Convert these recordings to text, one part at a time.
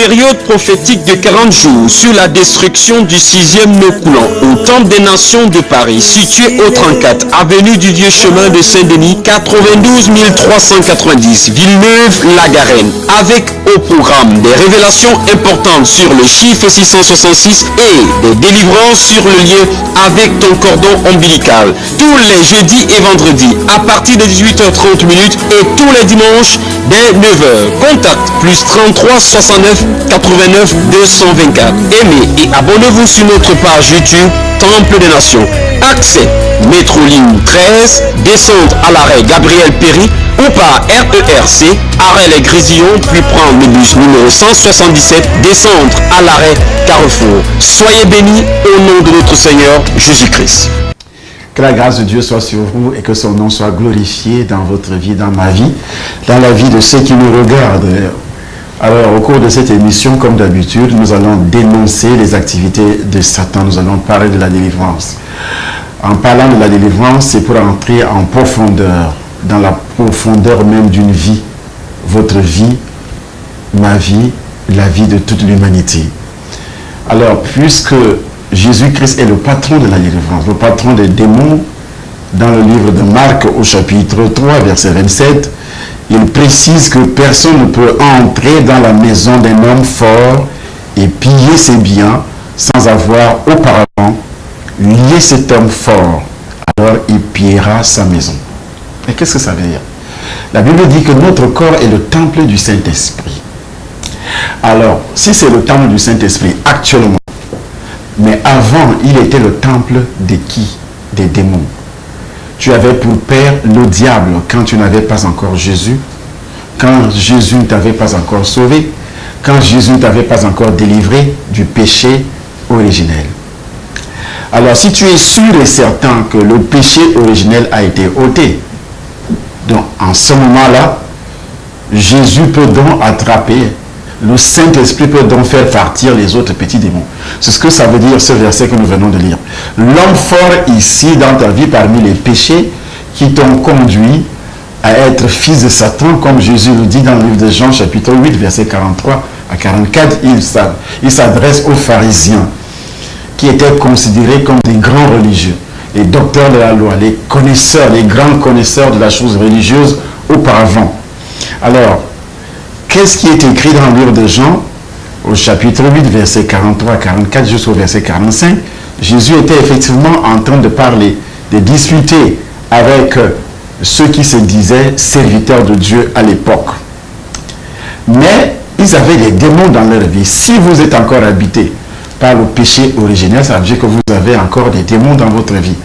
période prophétique de 40 jours sur la destruction du 6e nœud coulant au Temple des Nations de Paris, situé au 34 avenue du Vieux Chemin de Saint-Denis, 92 390 Villeneuve-la-Garenne, avec au programme des révélations importantes sur le chiffre 666 et des délivrances sur le lien avec ton cordon ombilical, tous les jeudis et vendredis à partir de 18h30 et tous les dimanches dès 9h. Contact plus 33 69 89 224. Aimez et abonnez-vous sur notre page YouTube Temple des Nations. Accès métro ligne 13, descente à l'arrêt Gabriel Péry ou par RERC, arrêt Les Grésillons, puis prendre le bus numéro 177, descendre à l'arrêt Carrefour. Soyez bénis au nom de notre Seigneur Jésus-Christ. Que la grâce de Dieu soit sur vous et que son nom soit glorifié dans votre vie, dans ma vie, dans la vie de ceux qui nous regardent. Alors, au cours de cette émission, comme d'habitude, nous allons dénoncer les activités de Satan. Nous allons parler de la délivrance. En parlant de la délivrance, c'est pour entrer en profondeur, dans la profondeur même d'une vie. Votre vie, ma vie, la vie de toute l'humanité. Alors, puisque Jésus-Christ est le patron de la délivrance, le patron des démons, dans le livre de Marc au chapitre 3, verset 27, il précise que personne ne peut entrer dans la maison d'un homme fort et piller ses biens sans avoir auparavant lié cet homme fort. Alors il pillera sa maison. Mais qu'est-ce que ça veut dire? La Bible dit que notre corps est le temple du Saint-Esprit. Alors, si c'est le temple du Saint-Esprit actuellement, mais avant, il était le temple de qui? Des démons. Tu avais pour père le diable quand tu n'avais pas encore Jésus, quand Jésus ne t'avait pas encore sauvé, quand Jésus ne t'avait pas encore délivré du péché originel. Alors, si tu es sûr et certain que le péché originel a été ôté, donc en ce moment-là, Jésus peut donc attraper, le Saint-Esprit peut donc faire partir les autres petits démons. C'est ce que ça veut dire ce verset que nous venons de lire. L'homme fort ici dans ta vie parmi les péchés qui t'ont conduit à être fils de Satan, comme Jésus le dit dans le livre de Jean chapitre 8 verset 43 à 44, il s'adresse aux pharisiens qui étaient considérés comme des grands religieux, les docteurs de la loi, les connaisseurs, les grands connaisseurs de la chose religieuse auparavant. Alors, qu'est-ce qui est écrit dans le livre de Jean, au chapitre 8, verset 43 à 44 jusqu'au verset 45? Jésus était effectivement en train de parler, de discuter avec ceux qui se disaient serviteurs de Dieu à l'époque. Mais ils avaient des démons dans leur vie. Si vous êtes encore habité par le péché originel, ça veut dire que vous avez encore des démons dans votre vie.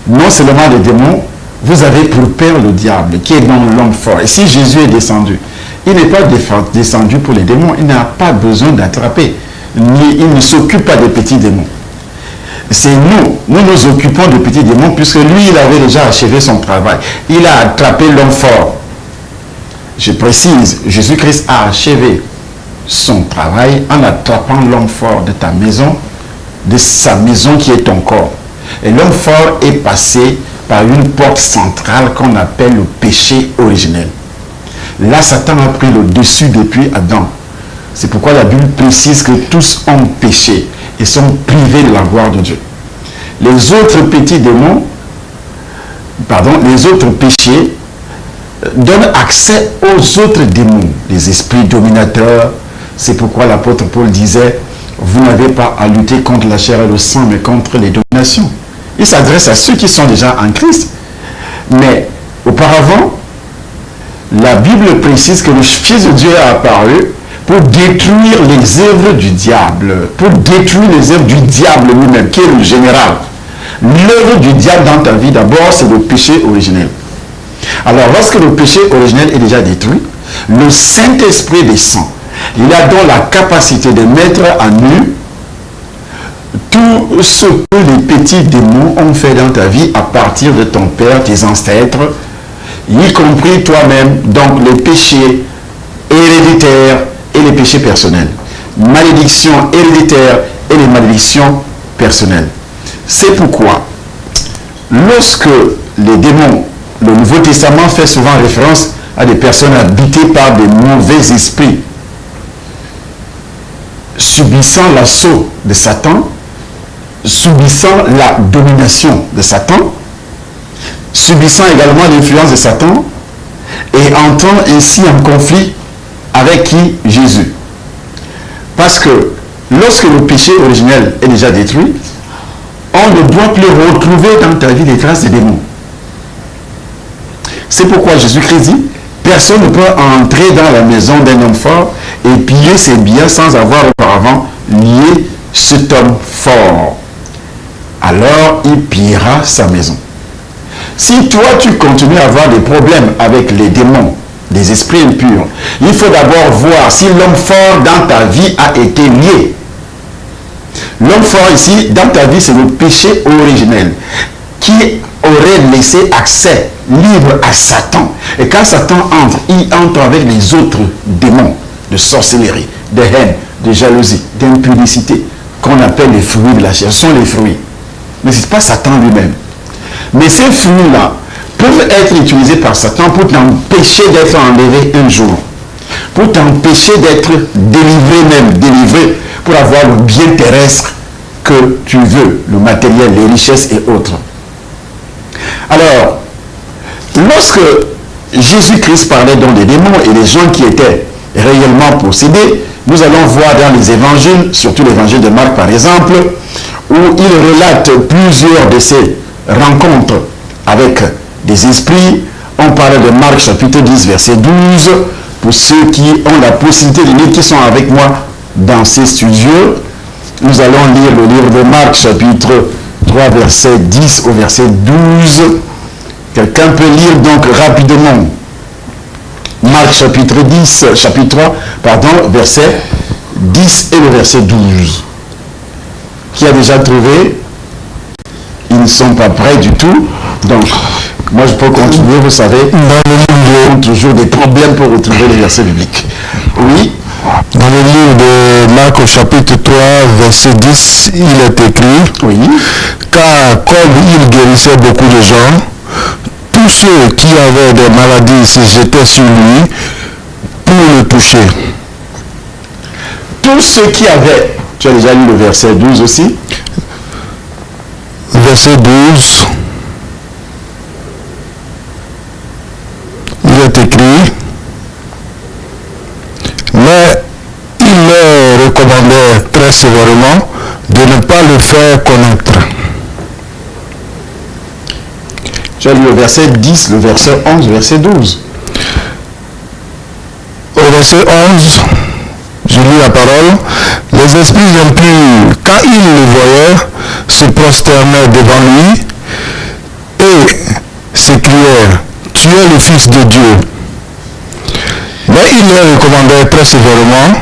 Non seulement des démons, vous avez pour père le diable, qui est dans l'homme fort. Et si Jésus est descendu, il n'est pas descendu pour les démons, il n'a pas besoin d'attraper. Il ne s'occupe pas des petits démons. C'est nous nous occupons des petits démons, puisque lui, il avait déjà achevé son travail. Il a attrapé l'homme fort. Je précise, Jésus-Christ a achevé son travail en attrapant l'homme fort de ta maison, de sa maison qui est ton corps. Et l'homme fort est passé par une porte centrale qu'on appelle le péché originel. Là, Satan a pris le dessus depuis Adam. C'est pourquoi la Bible précise que tous ont péché et sont privés de la gloire de Dieu. Les autres petits démons, les autres péchés donnent accès aux autres démons, les esprits dominateurs. C'est pourquoi l'apôtre Paul disait, vous n'avez pas à lutter contre la chair et le sang, mais contre les dominations. Il s'adresse à ceux qui sont déjà en Christ. Mais auparavant, la Bible précise que le Fils de Dieu a apparu pour détruire les œuvres du diable, pour détruire les œuvres du diable lui-même, qui est le général. L'œuvre du diable dans ta vie, d'abord, c'est le péché originel. Alors, lorsque le péché originel est déjà détruit, le Saint-Esprit descend. Il a donc la capacité de mettre à nu tout ce que les petits démons ont fait dans ta vie à partir de ton père, tes ancêtres, y compris toi-même, donc les péchés héréditaires et les péchés personnels. Malédiction héréditaire et les malédictions personnelles. C'est pourquoi, lorsque les démons, le Nouveau Testament fait souvent référence à des personnes habitées par des mauvais esprits. subissant l'assaut de Satan, subissant la domination de Satan, subissant également l'influence de Satan, et entrant ainsi en conflit avec qui? Jésus. Parce que lorsque le péché originel est déjà détruit, on ne doit plus retrouver dans ta vie des traces de démons. C'est pourquoi Jésus-Christ dit, personne ne peut entrer dans la maison d'un homme fort et piller ses biens sans avoir auparavant lié cet homme fort. Alors il pillera sa maison. Si toi tu continues à avoir des problèmes avec les démons, des esprits impurs, il faut d'abord voir si l'homme fort dans ta vie a été lié. L'homme fort ici, dans ta vie, c'est le péché originel qui aurait laissé accès libre à Satan. Et quand Satan entre, il entre avec les autres démons de sorcellerie, de haine, de jalousie, d'impudicité, qu'on appelle les fruits de la chair. Ce sont les fruits. Mais ce n'est pas Satan lui-même. Mais ces fruits-là peuvent être utilisés par Satan pour t'empêcher d'être enlevé un jour. Pour t'empêcher d'être délivré pour avoir le bien terrestre que tu veux, le matériel, les richesses et autres. Alors, lorsque Jésus-Christ parlait donc des démons et des gens qui étaient réellement possédés, nous allons voir dans les évangiles, surtout l'évangile de Marc par exemple, où il relate plusieurs de ces rencontres avec des esprits. On parle de Marc chapitre 10 verset 12, pour ceux qui ont la possibilité de lire, qui sont avec moi dans ces studios. Nous allons lire le livre de Marc chapitre 3 verset 10 au verset 12. Quelqu'un peut lire donc rapidement Marc chapitre 3, verset 10 et le verset 12. Qui a déjà trouvé? Ils ne sont pas prêts du tout. Donc, moi je peux continuer, vous savez, dans le livre, on a toujours des problèmes pour retrouver les versets bibliques. Oui. Dans le livre de Marc au chapitre 3, verset 10, il est écrit, oui, car comme il guérissait beaucoup de gens, tous ceux qui avaient des maladies se jetaient sur lui pour le toucher. Tous ceux qui avaient, tu as déjà lu le verset 12 aussi? Verset 12, il est écrit, mais il leur recommandait très sévèrement de ne pas le faire connaître. Tu as lu le verset 10, le verset 11, le verset 12. Au verset 11, je lis la parole. Les esprits impurs, quand ils le voyaient, se prosternaient devant lui et s'écrièrent, « Tu es le Fils de Dieu. » Mais il leur recommandait très sévèrement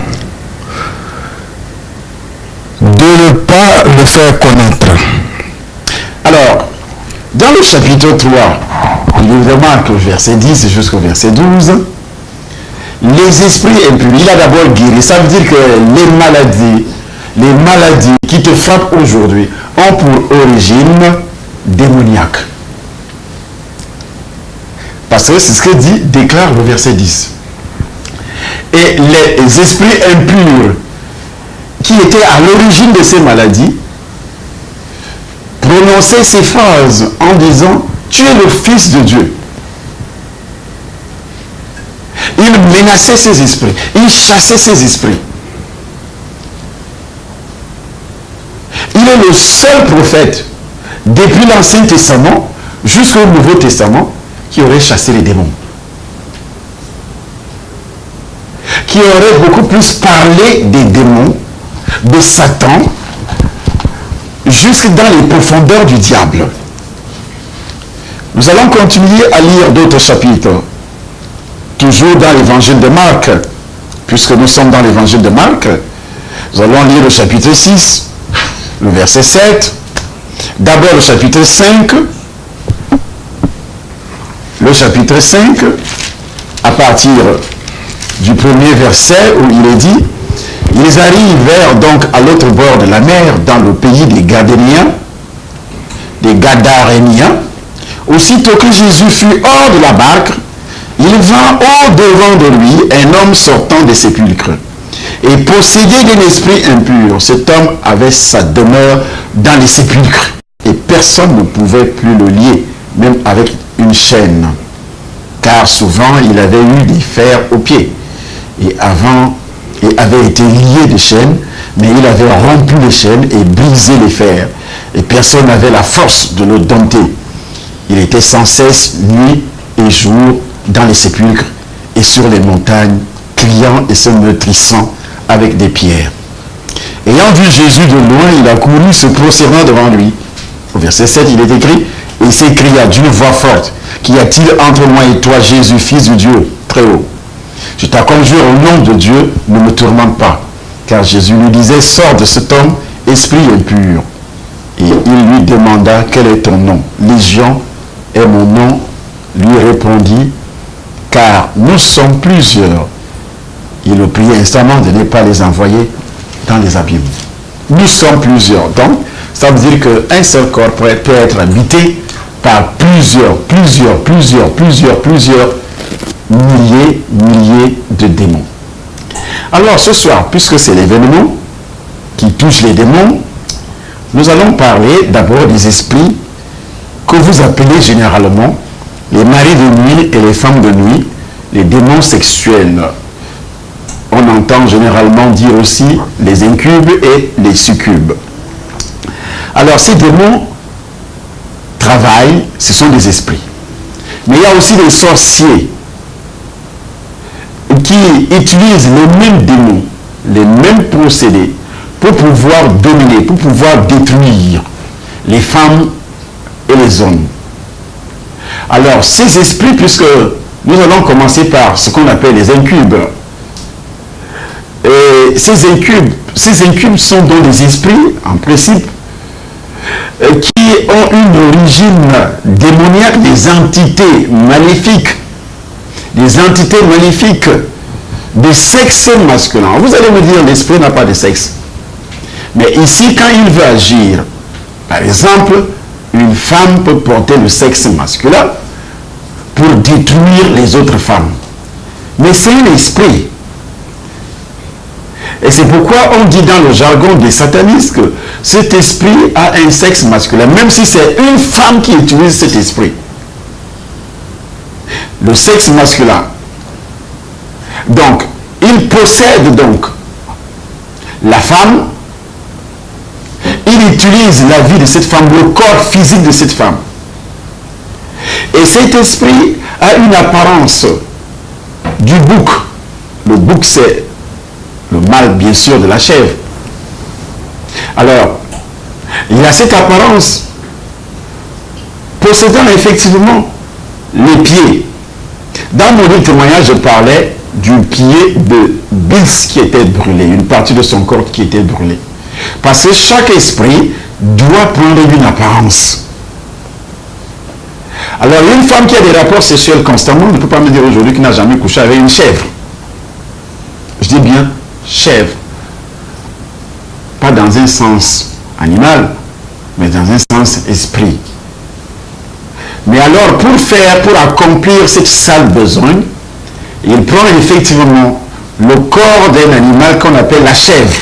de ne pas le faire connaître. Alors, dans le chapitre 3, du livre de Marc, verset 10 jusqu'au verset 12, les esprits impurs, il a d'abord guéri. Ça veut dire que les maladies qui te frappent aujourd'hui ont pour origine démoniaque. Parce que c'est ce que déclare le verset 10. Et les esprits impurs qui étaient à l'origine de ces maladies prononçaient ces phrases en disant « Tu es le Fils de Dieu ». Il menaçait ces esprits, il chassait ces esprits. Il est le seul prophète depuis l'Ancien Testament jusqu'au Nouveau Testament qui aurait chassé les démons. Qui aurait beaucoup plus parlé des démons, de Satan, jusque dans les profondeurs du diable. Nous allons continuer à lire d'autres chapitres. Toujours dans l'évangile de Marc, puisque nous sommes dans l'évangile de Marc, nous allons lire le chapitre 6, le verset 7, d'abord le chapitre 5, à partir du premier verset où il est dit, ils arrivèrent donc à l'autre bord de la mer, dans le pays des Gadaréniens, aussitôt que Jésus fut hors de la barque, il vint au-devant de lui un homme sortant des sépulcres. et possédé d'un esprit impur. Cet homme avait sa demeure dans les sépulcres et personne ne pouvait plus le lier, même avec une chaîne, car souvent il avait eu des fers aux pieds et avait été lié de chaînes, mais il avait rompu les chaînes et brisé les fers, et personne n'avait la force de le dompter. Il était sans cesse nuit et jour dans les sépulcres et sur les montagnes, criant et se meurtrissant avec des pierres. Ayant vu Jésus de loin, il a couru se prosternant devant lui. Au verset 7, il est écrit, et s'écria d'une voix forte, qu'y a-t-il entre moi et toi, Jésus, fils de Dieu, très haut? Je t'en conjure au nom de Dieu, ne me tourmente pas. Car Jésus lui disait, sors de cet homme, esprit impur. Et il lui demanda, quel est ton nom? Légion est mon nom, lui répondit, car nous sommes plusieurs. Il le priait instamment de ne pas les envoyer dans les abîmes. Nous sommes plusieurs. Donc, ça veut dire qu'un seul corps peut être habité par plusieurs milliers de démons. Alors, ce soir, puisque c'est l'événement qui touche les démons, nous allons parler d'abord des esprits que vous appelez généralement les maris de nuit et les femmes de nuit, les démons sexuels. On entend généralement dire aussi les incubes et les succubes. Alors ces démons travaillent, ce sont des esprits. Mais il y a aussi des sorciers qui utilisent les mêmes démons, les mêmes procédés pour pouvoir dominer, pour pouvoir détruire les femmes et les hommes. Alors ces esprits, puisque nous allons commencer par ce qu'on appelle les incubes, et ces incubes sont donc des esprits, en principe, qui ont une origine démoniaque, des entités maléfiques de sexe masculin. Vous allez me dire, l'esprit n'a pas de sexe. Mais ici, quand il veut agir, par exemple, une femme peut porter le sexe masculin pour détruire les autres femmes. Mais c'est un esprit. Et c'est pourquoi on dit dans le jargon des satanistes que cet esprit a un sexe masculin, même si c'est une femme qui utilise cet esprit. Le sexe masculin. Donc, il possède donc la femme, il utilise la vie de cette femme, le corps physique de cette femme. Et cet esprit a une apparence du bouc. Le bouc, c'est le mâle, bien sûr, de la chèvre. Alors, il y a cette apparence possédant effectivement les pieds. Dans mon témoignage, je parlais du pied de Bis qui était brûlé, une partie de son corps qui était brûlée. Parce que chaque esprit doit prendre une apparence. Alors, une femme qui a des rapports sexuels constamment ne peut pas me dire aujourd'hui qu'il n'a jamais couché avec une chèvre. Je dis bien chèvre. Pas dans un sens animal, mais dans un sens esprit. Mais alors, pour accomplir cette sale besogne, il prend effectivement le corps d'un animal qu'on appelle la chèvre.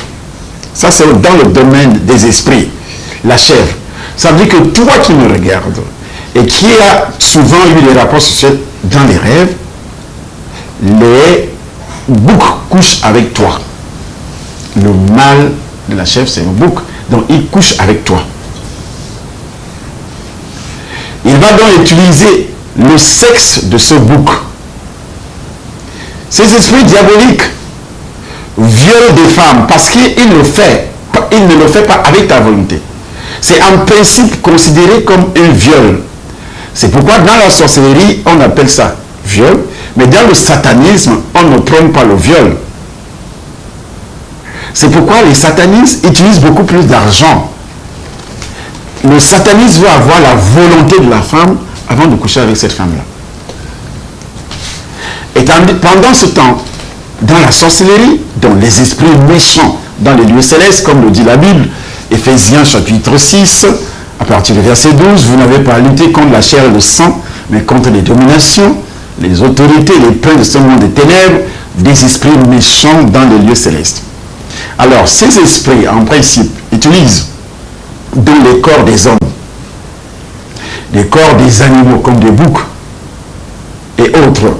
Ça, c'est dans le domaine des esprits. La chèvre. Ça veut dire que toi qui me regardes et qui a souvent eu des rapports sexuels dans les rêves, les boucs couchent avec toi. Le mâle de la chèvre, c'est le bouc. Donc, il couche avec toi. Il va donc utiliser le sexe de ce bouc. Ces esprits diaboliques violent des femmes parce qu'il ne le fait pas avec ta volonté. C'est en principe considéré comme un viol. C'est pourquoi dans la sorcellerie, on appelle ça viol, mais dans le satanisme, on ne prône pas le viol. C'est pourquoi les satanistes utilisent beaucoup plus d'argent. Le sataniste veut avoir la volonté de la femme avant de coucher avec cette femme-là. Et pendant ce temps, dans la sorcellerie, dont les esprits méchants dans les lieux célestes, comme le dit la Bible, Éphésiens chapitre 6, à partir du verset 12, vous n'avez pas à lutter contre la chair et le sang, mais contre les dominations, les autorités, les princes de ce monde des ténèbres, des esprits méchants dans les lieux célestes. Alors, ces esprits, en principe, utilisent dans les corps des hommes, les corps des animaux, comme des boucs et autres.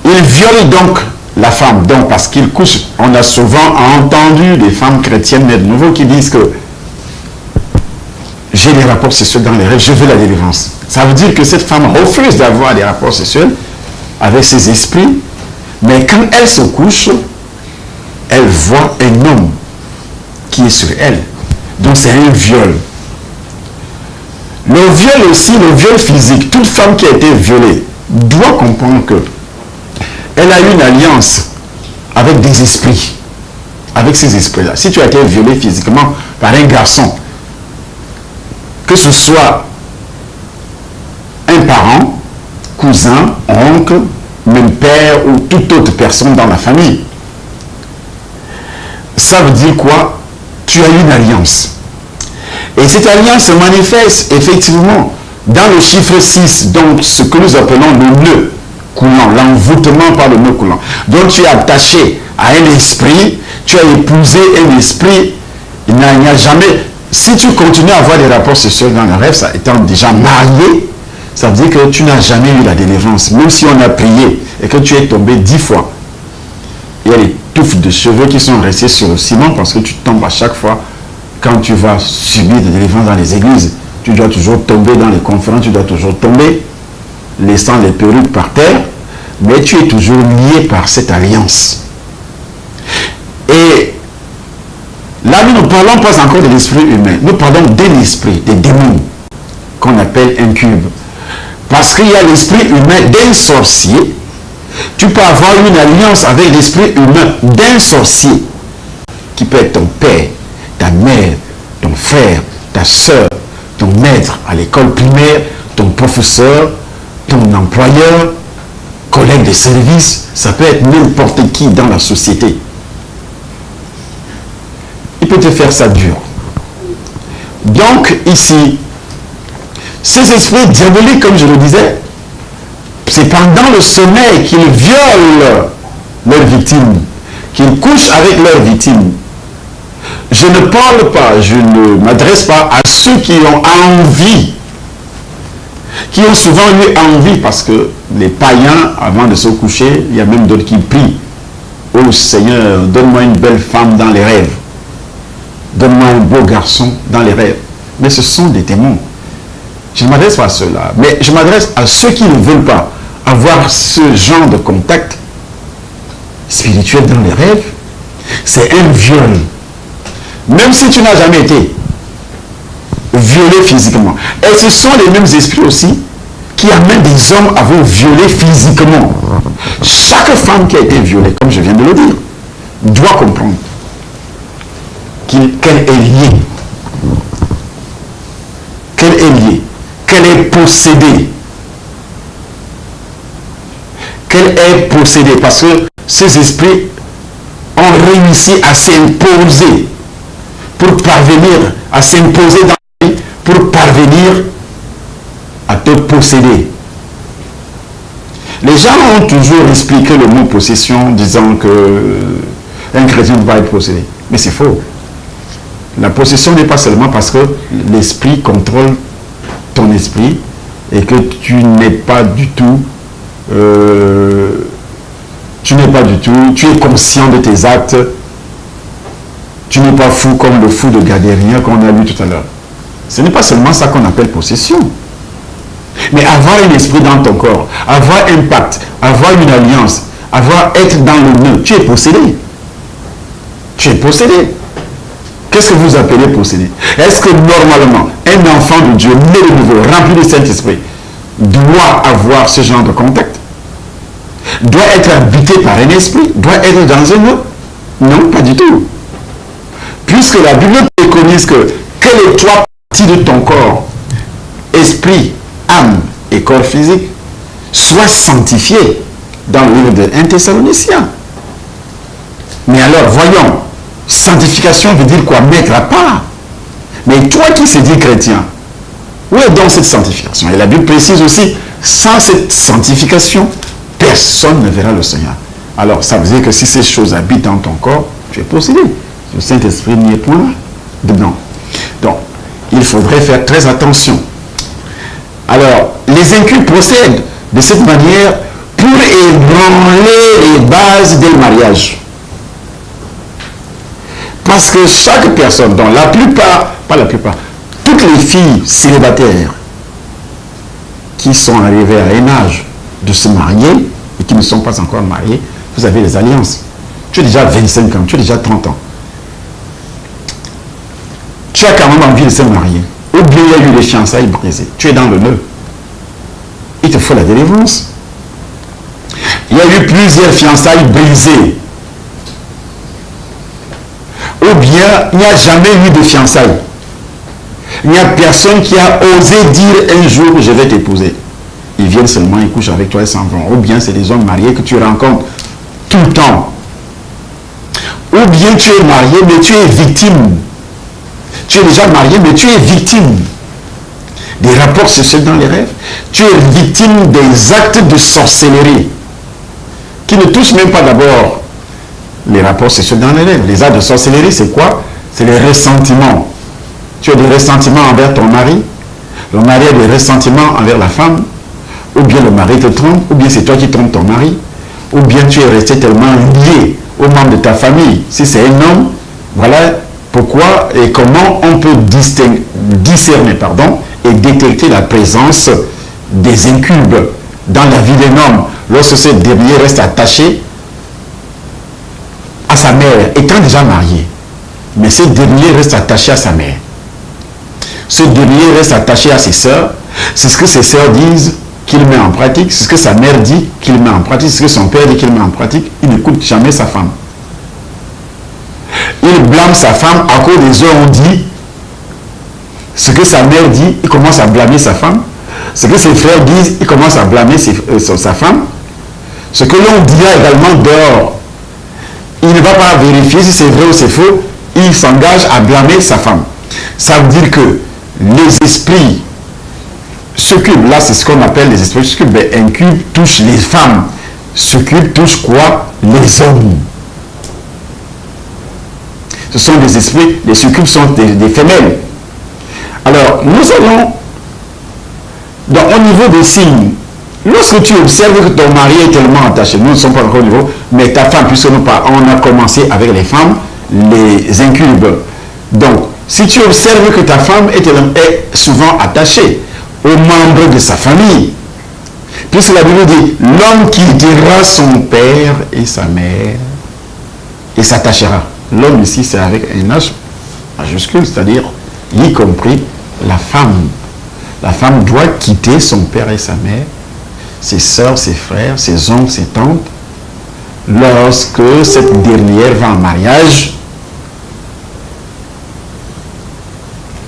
Ils violent donc la femme, donc parce qu'ils couchent. On a souvent entendu des femmes chrétiennes nées de nouveau qui disent que j'ai des rapports sexuels dans les rêves, je veux la délivrance. Ça veut dire que cette femme refuse d'avoir des rapports sexuels avec ses esprits, mais quand elle se couche, elle voit un homme qui est sur elle. Donc c'est un viol. Le viol aussi, le viol physique, toute femme qui a été violée doit comprendre que elle a une alliance avec des esprits, avec ces esprits-là. Si tu as été violé physiquement par un garçon, que ce soit un parent, cousin, oncle, même père ou toute autre personne dans la famille, ça veut dire quoi? Tu as une alliance. Et cette alliance se manifeste effectivement dans le chiffre 6, donc ce que nous appelons le nœud coulant, l'envoûtement par le nœud coulant. Donc tu es attaché à un esprit, tu as épousé un esprit, il n'y a jamais... Si tu continues à avoir des rapports sexuels dans le rêve, ça étant déjà marié, ça veut dire que tu n'as jamais eu la délivrance. Même si on a prié et que tu es tombé 10 fois, il y a des touffes de cheveux qui sont restés sur le ciment parce que tu tombes à chaque fois. Quand tu vas subir des délivrances dans les églises, tu dois toujours tomber dans les conférences, tu dois toujours tomber, laissant les perruques par terre, mais tu es toujours lié par cette alliance. Et là, nous ne parlons pas encore de l'esprit humain, nous parlons d'un esprit, des démons, qu'on appelle incubes. Parce qu'il y a l'esprit humain d'un sorcier, tu peux avoir une alliance avec l'esprit humain d'un sorcier, qui peut être ton père, ta mère, ton frère, ta soeur, ton maître à l'école primaire, ton professeur, ton employeur, collègue de service, ça peut être n'importe qui dans la société. Il peut te faire ça dur. Donc ici, ces esprits diaboliques, comme je le disais, c'est pendant le sommeil qu'ils violent leurs victimes, qu'ils couchent avec leurs victimes. Je ne parle pas, je ne m'adresse pas à ceux qui ont envie, qui ont souvent eu envie, parce que les païens, avant de se coucher, il y a même d'autres qui prient. Oh Seigneur, donne-moi une belle femme dans les rêves. Donne-moi un beau garçon dans les rêves. Mais ce sont des démons. Je ne m'adresse pas à ceux-là, mais je m'adresse à ceux qui ne veulent pas avoir ce genre de contact spirituel dans les rêves. C'est un viol. Même si tu n'as jamais été violé physiquement. Et ce sont les mêmes esprits aussi qui amènent des hommes à vous violer physiquement. Chaque femme qui a été violée, comme je viens de le dire, doit comprendre qu'elle est liée. Qu'elle est liée. Qu'elle est possédée. Qu'elle est possédée. Parce que ces esprits ont réussi à s'imposer pour parvenir à s'imposer dans la vie, pour parvenir à te posséder. Les gens ont toujours expliqué le mot possession disant que un chrétien va être possédé. Mais c'est faux. La possession n'est pas seulement parce que l'esprit contrôle ton esprit et que tu n'es pas du tout tu es conscient de tes actes. Tu n'es pas fou comme le fou de Gadérien qu'on a vu tout à l'heure. Ce n'est pas seulement ça qu'on appelle possession. Mais avoir un esprit dans ton corps, avoir un pacte, avoir une alliance, être dans le nœud, tu es possédé. Tu es possédé. Qu'est-ce que vous appelez possédé? Est-ce que normalement, un enfant de Dieu, né de nouveau, rempli du Saint-Esprit, doit avoir ce genre de contact? Doit être habité par un esprit? Doit être dans un nœud? Non, pas du tout. Puisque la Bible préconise que les trois parties de ton corps, esprit, âme et corps physique, soient sanctifiées dans le livre de 1 Thessaloniciens. Mais alors, voyons, sanctification veut dire quoi? Mettre à part. Mais toi qui se dis chrétien, où est donc cette sanctification? Et la Bible précise aussi, sans cette sanctification, personne ne verra le Seigneur. Alors, ça veut dire que si ces choses habitent dans ton corps, tu es possédé. Le Saint-Esprit n'y est point là, dedans. Donc, il faudrait faire très attention. Alors, les incubes procèdent de cette manière pour ébranler les bases des mariages. Parce que chaque personne, dont la plupart, pas la plupart, toutes les filles célibataires qui sont arrivées à un âge de se marier et qui ne sont pas encore mariées, vous avez les alliances. Tu as déjà 25 ans, tu as déjà 30 ans. Tu as quand même envie de se marier. Ou bien il y a eu les fiançailles brisées. Tu es dans le nœud. Il te faut la délivrance. Il y a eu plusieurs fiançailles brisées. Ou bien il n'y a jamais eu de fiançailles. Il n'y a personne qui a osé dire un jour je vais t'épouser. Ils viennent seulement, ils couchent avec toi et s'en vont. Ou bien c'est des hommes mariés que tu rencontres tout le temps. Ou bien tu es marié mais tu es victime. Tu es déjà marié mais tu es victime des rapports sexuels dans les rêves. Tu es victime des actes de sorcellerie qui ne touchent même pas d'abord les rapports sexuels dans les rêves. Les actes de sorcellerie, c'est quoi? C'est les ressentiments. Tu as des ressentiments envers ton mari, le mari a des ressentiments envers la femme, ou bien le mari te trompe, ou bien c'est toi qui trompes ton mari, ou bien tu es resté tellement lié aux membres de ta famille. Si c'est un homme, voilà pourquoi et comment on peut discerner et détecter la présence des incubes dans la vie d'un homme lorsque ce dernier reste attaché à sa mère, étant déjà marié. Mais ce dernier reste attaché à sa mère. Ce dernier reste attaché à ses sœurs. C'est ce que ses sœurs disent qu'il met en pratique. C'est ce que sa mère dit qu'il met en pratique. C'est ce que son père dit qu'il met en pratique. Il n'écoute jamais sa femme. Il blâme sa femme à cause des heures on dit. Ce que sa mère dit, il commence à blâmer sa femme. Ce que ses frères disent, il commence à blâmer sa femme. Ce que l'on dira également dehors, il ne va pas vérifier si c'est vrai ou c'est faux. Il s'engage à blâmer sa femme. Ça veut dire que les esprits succubes, là c'est ce qu'on appelle les esprits succubes, mais incubes touchent les femmes. Succubes touchent quoi? Les hommes. Ce sont des esprits, les succubes sont des femelles. Alors, nous allons, au niveau des signes, lorsque tu observes que ton mari est tellement attaché, nous ne sommes pas encore au niveau, mais ta femme, puisque on a commencé avec les femmes, les incubes. Donc, si tu observes que ta femme est souvent attachée aux membres de sa famille, puisque la Bible dit, l'homme quittera son père et sa mère et s'attachera. L'homme ici, c'est avec un H majuscule, c'est-à-dire, y compris la femme. La femme doit quitter son père et sa mère, ses soeurs, ses frères, ses oncles, ses tantes, lorsque cette dernière va en mariage.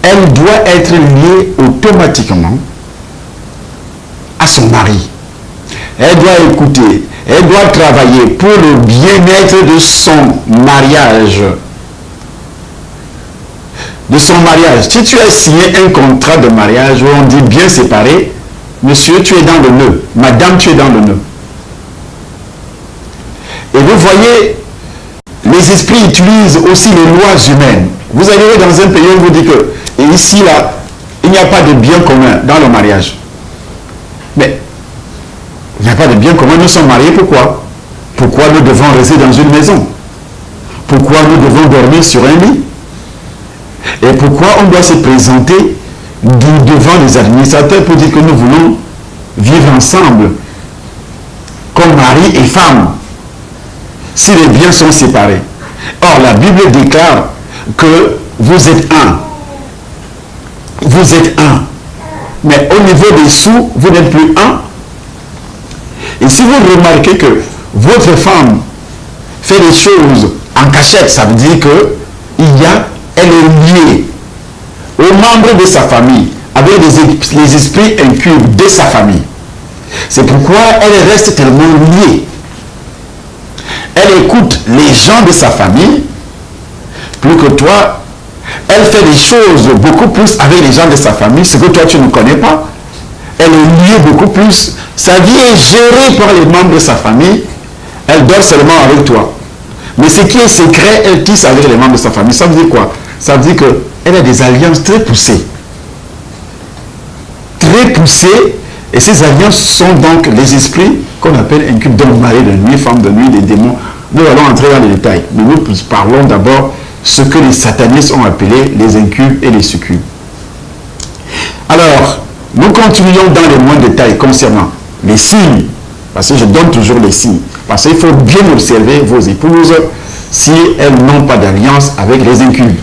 Elle doit être liée automatiquement à son mari. Elle doit écouter, elle doit travailler pour le bien-être de son mariage. Si tu as signé un contrat de mariage où on dit bien séparé, monsieur, tu es dans le nœud, madame, tu es dans le nœud. Et vous voyez, les esprits utilisent aussi les lois humaines. Vous arrivez dans un pays où on vous dit que, et ici, là, il n'y a pas de bien commun dans le mariage. Mais, il n'y a pas de bien commun, nous sommes mariés, pourquoi? Pourquoi nous devons rester dans une maison? Pourquoi nous devons dormir sur un lit? Et pourquoi on doit se présenter devant les administrateurs pour dire que nous voulons vivre ensemble comme mari et femme si les biens sont séparés? Or, la Bible déclare que vous êtes un. Vous êtes un. Mais au niveau des sous, vous n'êtes plus un. Et si vous remarquez que votre femme fait des choses en cachette, ça veut dire que elle est liée aux membres de sa famille, avec les esprits incubes de sa famille. C'est pourquoi elle reste tellement liée. Elle écoute les gens de sa famille, plus que toi. Elle fait des choses beaucoup plus avec les gens de sa famille, ce que toi tu ne connais pas. Elle est liée beaucoup plus. Sa vie est gérée par les membres de sa famille. Elle dort seulement avec toi. Mais ce qui est secret, elle tisse avec les membres de sa famille. Ça veut dire quoi? Ça veut dire qu'elle a des alliances très poussées. Très poussées. Et ces alliances sont donc les esprits qu'on appelle incubes, donc mari de nuit, femme de nuit, les démons. Nous allons entrer dans les détails. Mais nous parlons d'abord ce que les satanistes ont appelé les incubes et les succubes. Alors, nous continuons dans les moindres détails concernant les signes. Parce que je donne toujours les signes. Parce qu'il faut bien observer vos épouses si elles n'ont pas d'alliance avec les incubes.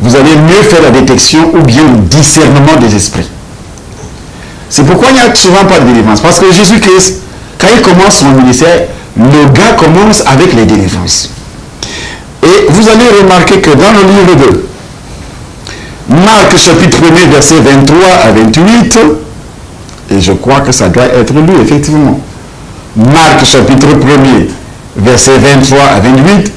Vous allez mieux faire la détection ou bien le discernement des esprits. C'est pourquoi il n'y a souvent pas de délivrance. Parce que Jésus-Christ, quand il commence son ministère, le gars commence avec les délivrances. Et vous allez remarquer que dans le livre de Marc chapitre 1er, verset 23 à 28, et je crois que ça doit être lu effectivement. Marc chapitre 1er, verset 23 à 28,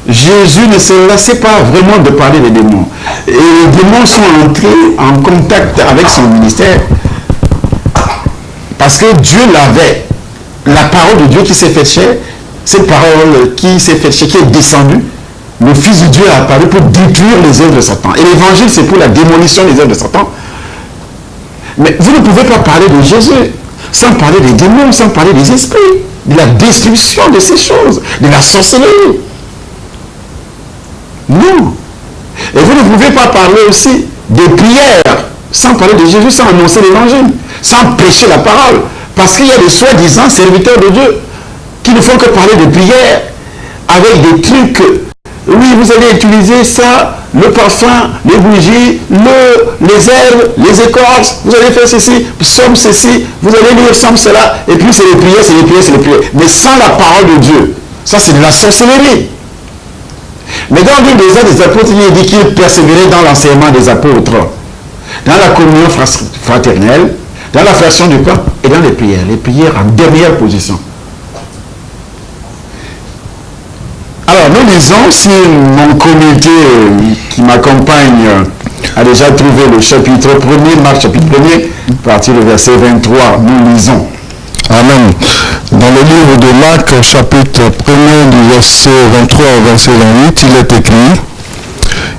Jésus ne se lassait pas vraiment de parler des démons. Et les démons sont entrés en contact avec son ministère parce que Dieu l'avait. La parole de Dieu qui s'est fait chair, cette parole qui s'est fait chair, qui est descendue, le Fils de Dieu a apparu pour détruire les œuvres de Satan. Et l'évangile, c'est pour la démolition des œuvres de Satan. Mais vous ne pouvez pas parler de Jésus sans parler des démons, sans parler des esprits, de la destruction de ces choses, de la sorcellerie. Non. Et vous ne pouvez pas parler aussi des prières sans parler de Jésus, sans annoncer l'évangile, sans prêcher la parole. Parce qu'il y a des soi-disant serviteurs de Dieu qui ne font que parler de prières avec des trucs. Oui, vous allez utiliser ça, le parfum, les bougies, les herbes, les écorces, vous allez faire ceci, psaume ceci, vous allez lire psaume cela, et puis c'est les prières, c'est les prières, c'est les prières. Mais sans la parole de Dieu, ça c'est de la sorcellerie. Mais dans le livre des Actes des Apôtres, il est dit qu'ils persévéraient dans l'enseignement des apôtres, dans la communion fraternelle, dans la fraction du corps et dans les prières en dernière position. Alors, nous lisons, si mon comité qui m'accompagne a déjà trouvé le chapitre 1er, Marc chapitre 1er, à partir du verset 23, nous lisons. Amen. Dans le livre de Marc, chapitre 1er, du verset 23 au verset 28, il est écrit: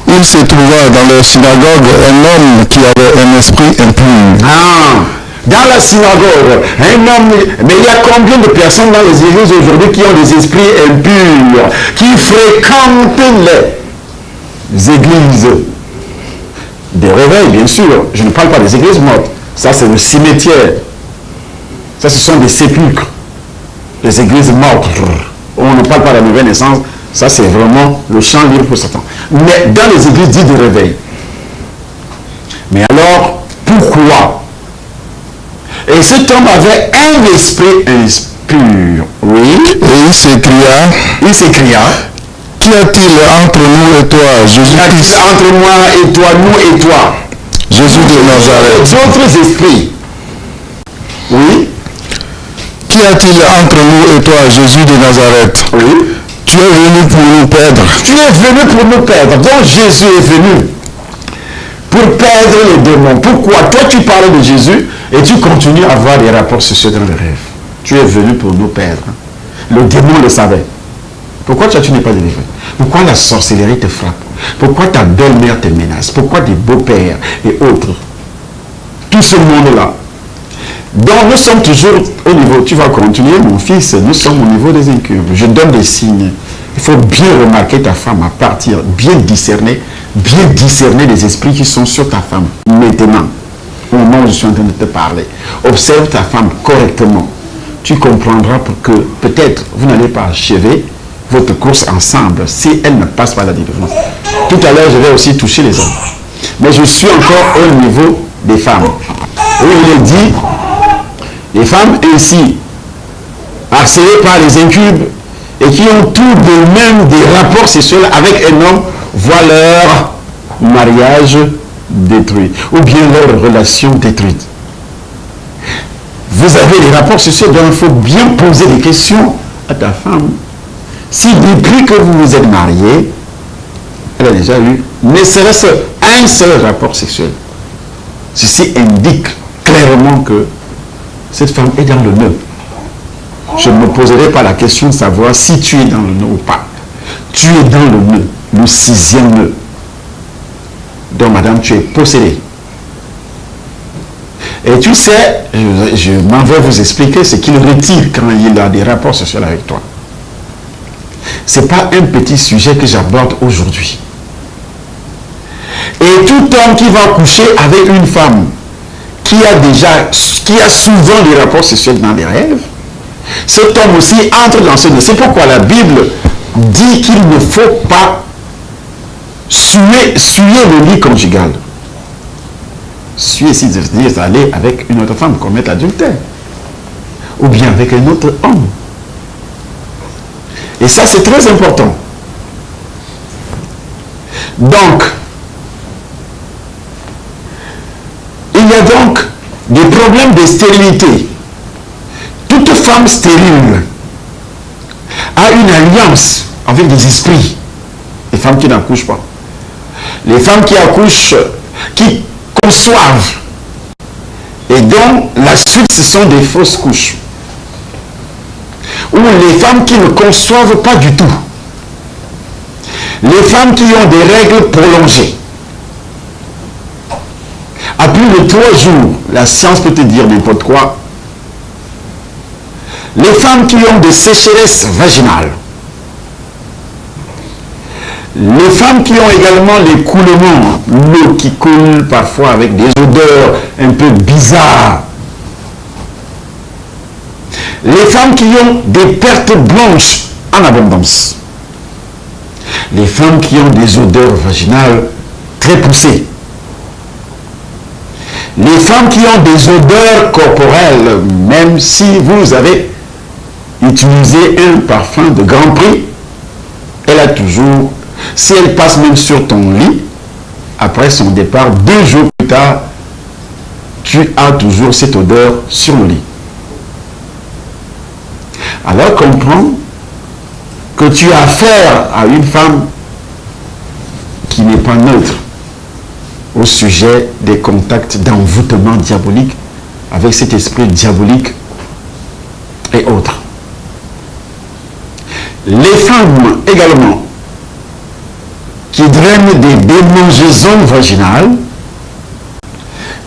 il se trouva dans leur synagogue un homme qui avait un esprit impur. Dans la synagogue, un homme, mais il y a combien de personnes dans les églises aujourd'hui qui ont des esprits impurs, qui fréquentent les églises des réveils, bien sûr. Je ne parle pas des églises mortes. Ça, c'est le cimetière. Ça, ce sont des sépulcres. Les églises mortes. On ne parle pas de la nouvelle naissance. Ça, c'est vraiment le champ libre pour Satan. Mais dans les églises dites de réveil. Mais alors, pourquoi? Et cet homme avait un esprit impur. Oui. Et il s'écria, qu'y a-t-il entre nous et toi, Jésus-Christ? Entre moi et toi, nous et toi. Jésus de Nazareth. D'autres esprits. Oui. Qu'y a-t-il entre nous et toi, Jésus de Nazareth? Oui. Tu es venu pour nous perdre. Tu es venu pour nous perdre. Donc Jésus est venu pour perdre les démons. Pourquoi? Toi, tu parles de Jésus et tu continues à avoir des rapports sociaux dans les rêves. Tu es venu pour nous perdre. Le démon le savait. Pourquoi tu n'es pas délivré? Pourquoi la sorcellerie te frappe? Pourquoi ta belle-mère te menace? Pourquoi des beaux-pères et autres? Tout ce monde-là. Donc nous sommes toujours au niveau, tu vas continuer mon fils, nous sommes au niveau des incubes. Je donne des signes. Il faut bien remarquer ta femme à partir, bien discerner les esprits qui sont sur ta femme. Maintenant, au moment où je suis en train de te parler, observe ta femme correctement. Tu comprendras que peut-être vous n'allez pas achever votre course ensemble si elle ne passe pas la délivrance. Tout à l'heure, je vais aussi toucher les hommes. Mais je suis encore au niveau des femmes. Où il est dit, les femmes ainsi, harcelées par les incubes et qui ont tout de même des rapports sexuels avec un homme, voient leur mariage détruit ou bien leur relation détruite. Vous avez des rapports sexuels, donc il faut bien poser des questions à ta femme. Si depuis que vous vous êtes mariés, elle a déjà eu ne serait-ce un seul rapport sexuel, ceci indique clairement que cette femme est dans le nœud. je ne me poserai pas la question de savoir si tu es dans le nœud ou pas. Tu es dans le nœud, le 6e nœud. Donc, madame, tu es possédée. Et tu sais, je m'en vais vous expliquer ce qu'il retire quand il a des rapports sexuels avec toi. Ce n'est pas un petit sujet que j'aborde aujourd'hui. Et tout homme qui va coucher avec une femme qui a souvent des rapports sexuels dans les rêves, cet homme aussi entre dans ce nœud. C'est pourquoi la Bible dit qu'il ne faut pas suer le lit conjugal. Suer, c'est-à-dire aller avec une autre femme, commettre l'adultère. Ou bien avec un autre homme. Et ça, c'est très important. Donc, il y a donc des problèmes de stérilité. Toute femme stérile a une alliance avec des esprits. Les femmes qui n'accouchent pas. Les femmes qui accouchent, qui conçoivent. Et donc, la suite, ce sont des fausses couches. Ou les femmes qui ne conçoivent pas du tout. Les femmes qui ont des règles prolongées. À plus de 3 jours, la science peut te dire n'importe quoi. Les femmes qui ont des sécheresses vaginales. Les femmes qui ont également les coulements, l'eau qui coule parfois avec des odeurs un peu bizarres. Les femmes qui ont des pertes blanches en abondance. Les femmes qui ont des odeurs vaginales très poussées. Les femmes qui ont des odeurs corporelles, même si vous avez utilisé un parfum de grand prix, elle a toujours, si elle passe même sur ton lit, après son départ, 2 jours plus tard, tu as toujours cette odeur sur le lit. Alors comprends que tu as affaire à une femme qui n'est pas neutre au sujet des contacts d'envoûtement diabolique avec cet esprit diabolique et autres. Les femmes également qui drainent des démangeaisons vaginales,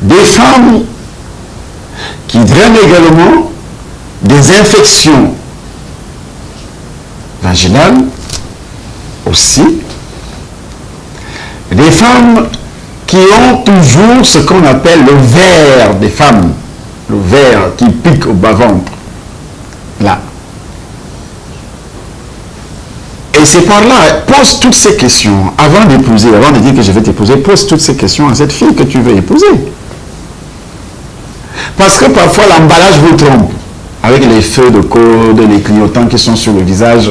des femmes qui drainent également des infections vaginales aussi, des femmes qui ont toujours ce qu'on appelle le ver des femmes, le ver qui pique au bas-ventre, là. Et c'est par là, pose toutes ces questions, avant d'épouser, avant de dire que je vais t'épouser, pose toutes ces questions à cette fille que tu veux épouser. Parce que parfois l'emballage vous trompe, avec les feux de code, les clignotants qui sont sur le visage.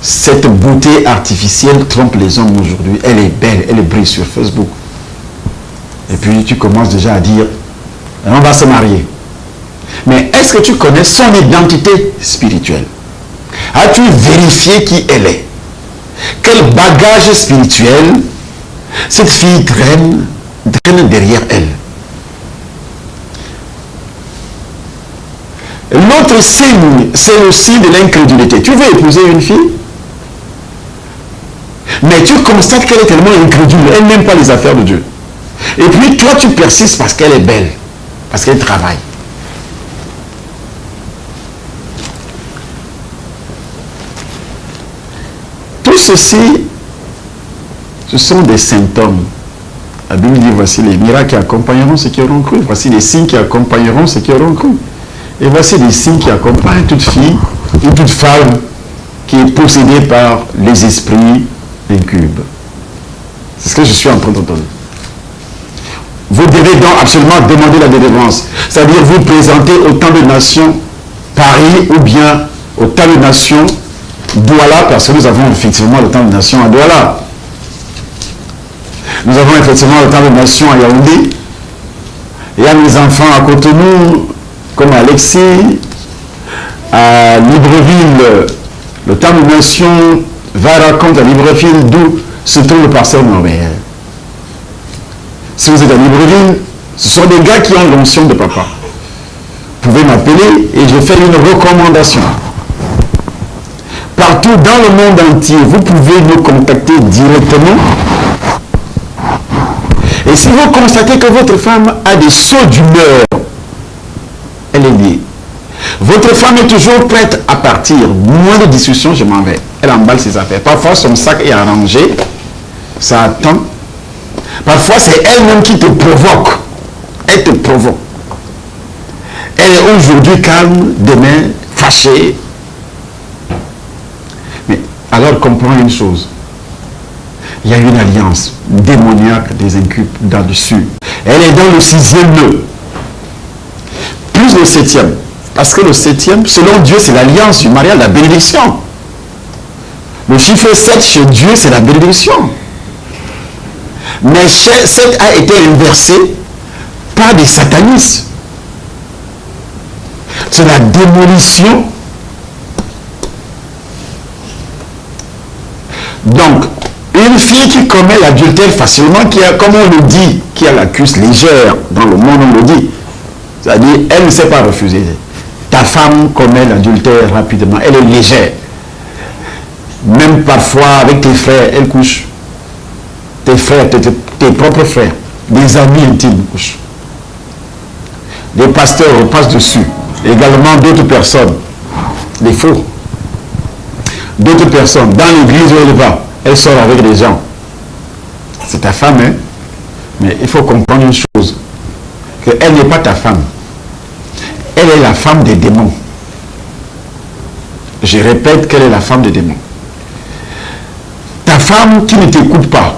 Cette beauté artificielle trompe les hommes aujourd'hui. Elle est belle, elle brille sur Facebook. Et puis tu commences déjà à dire, on va se marier. Mais est-ce que tu connais son identité spirituelle? As-tu vérifié qui elle est? Quel bagage spirituel cette fille traîne derrière elle? L'autre signe, c'est le signe de l'incrédulité. Tu veux épouser une fille, mais tu constates qu'elle est tellement incrédule, elle n'aime pas les affaires de Dieu. Et puis toi, tu persistes parce qu'elle est belle, parce qu'elle travaille. Tout ceci, ce sont des symptômes. La Bible dit, voici les miracles qui accompagneront ceux qui auront cru. Voici les signes qui accompagneront ceux qui auront cru. Et voici les signes qui accompagnent toute fille ou toute femme qui est possédée par les esprits incubes. C'est ce que je suis en train d'entendre. Vous devez donc absolument demander la délivrance. C'est-à-dire vous présenter au temps de nation Paris ou bien au temps de nation Douala, parce que nous avons effectivement le temps de nation à Douala. Nous avons effectivement le temps de nation à Yaoundé. Il y a mes enfants à Cotonou, comme Alexis, à Libreville. Le temps de nation va raconter à Libreville d'où se trouve le pasteur Norbert. Si vous êtes à Libreville, ce sont des gars qui ont l'onction de papa. Vous pouvez m'appeler et je fais une recommandation. Partout dans le monde entier, vous pouvez nous contacter directement. Et si vous constatez que votre femme a des sauts d'humeur, elle est liée. Votre femme est toujours prête à partir. Moins de discussion, je m'en vais. Elle emballe ses affaires. Parfois, son sac est arrangé. Ça attend. Parfois, c'est elle-même qui te provoque. Elle te provoque. Elle est aujourd'hui calme, demain fâchée. Mais alors, comprends une chose. Il y a une alliance démoniaque des incubes dans le sud. Elle est dans le 6e nœud. Plus le 7e. Parce que le 7e, selon Dieu, c'est l'alliance du mariage, la bénédiction. Le chiffre 7 chez Dieu, c'est la bénédiction. Mais 7 a été inversé par des satanistes. C'est la démolition. Donc, une fille qui commet l'adultère facilement, qui a, comme on le dit, qui a la cuisse légère, dans le monde on le dit, c'est-à-dire, elle ne sait pas refuser. Ta femme commet l'adultère rapidement, elle est légère. Même parfois avec tes frères, elle couche. Tes frères, tes propres frères, des amis intimes couchent. Des pasteurs repassent dessus. Également d'autres personnes, des faux. D'autres personnes, dans l'église où elle va, elle sort avec des gens. C'est ta femme, hein? Mais il faut comprendre une chose, qu'elle n'est pas ta femme. Elle est la femme des démons. Je répète qu'elle est la femme des démons. Ta femme qui ne t'écoute pas,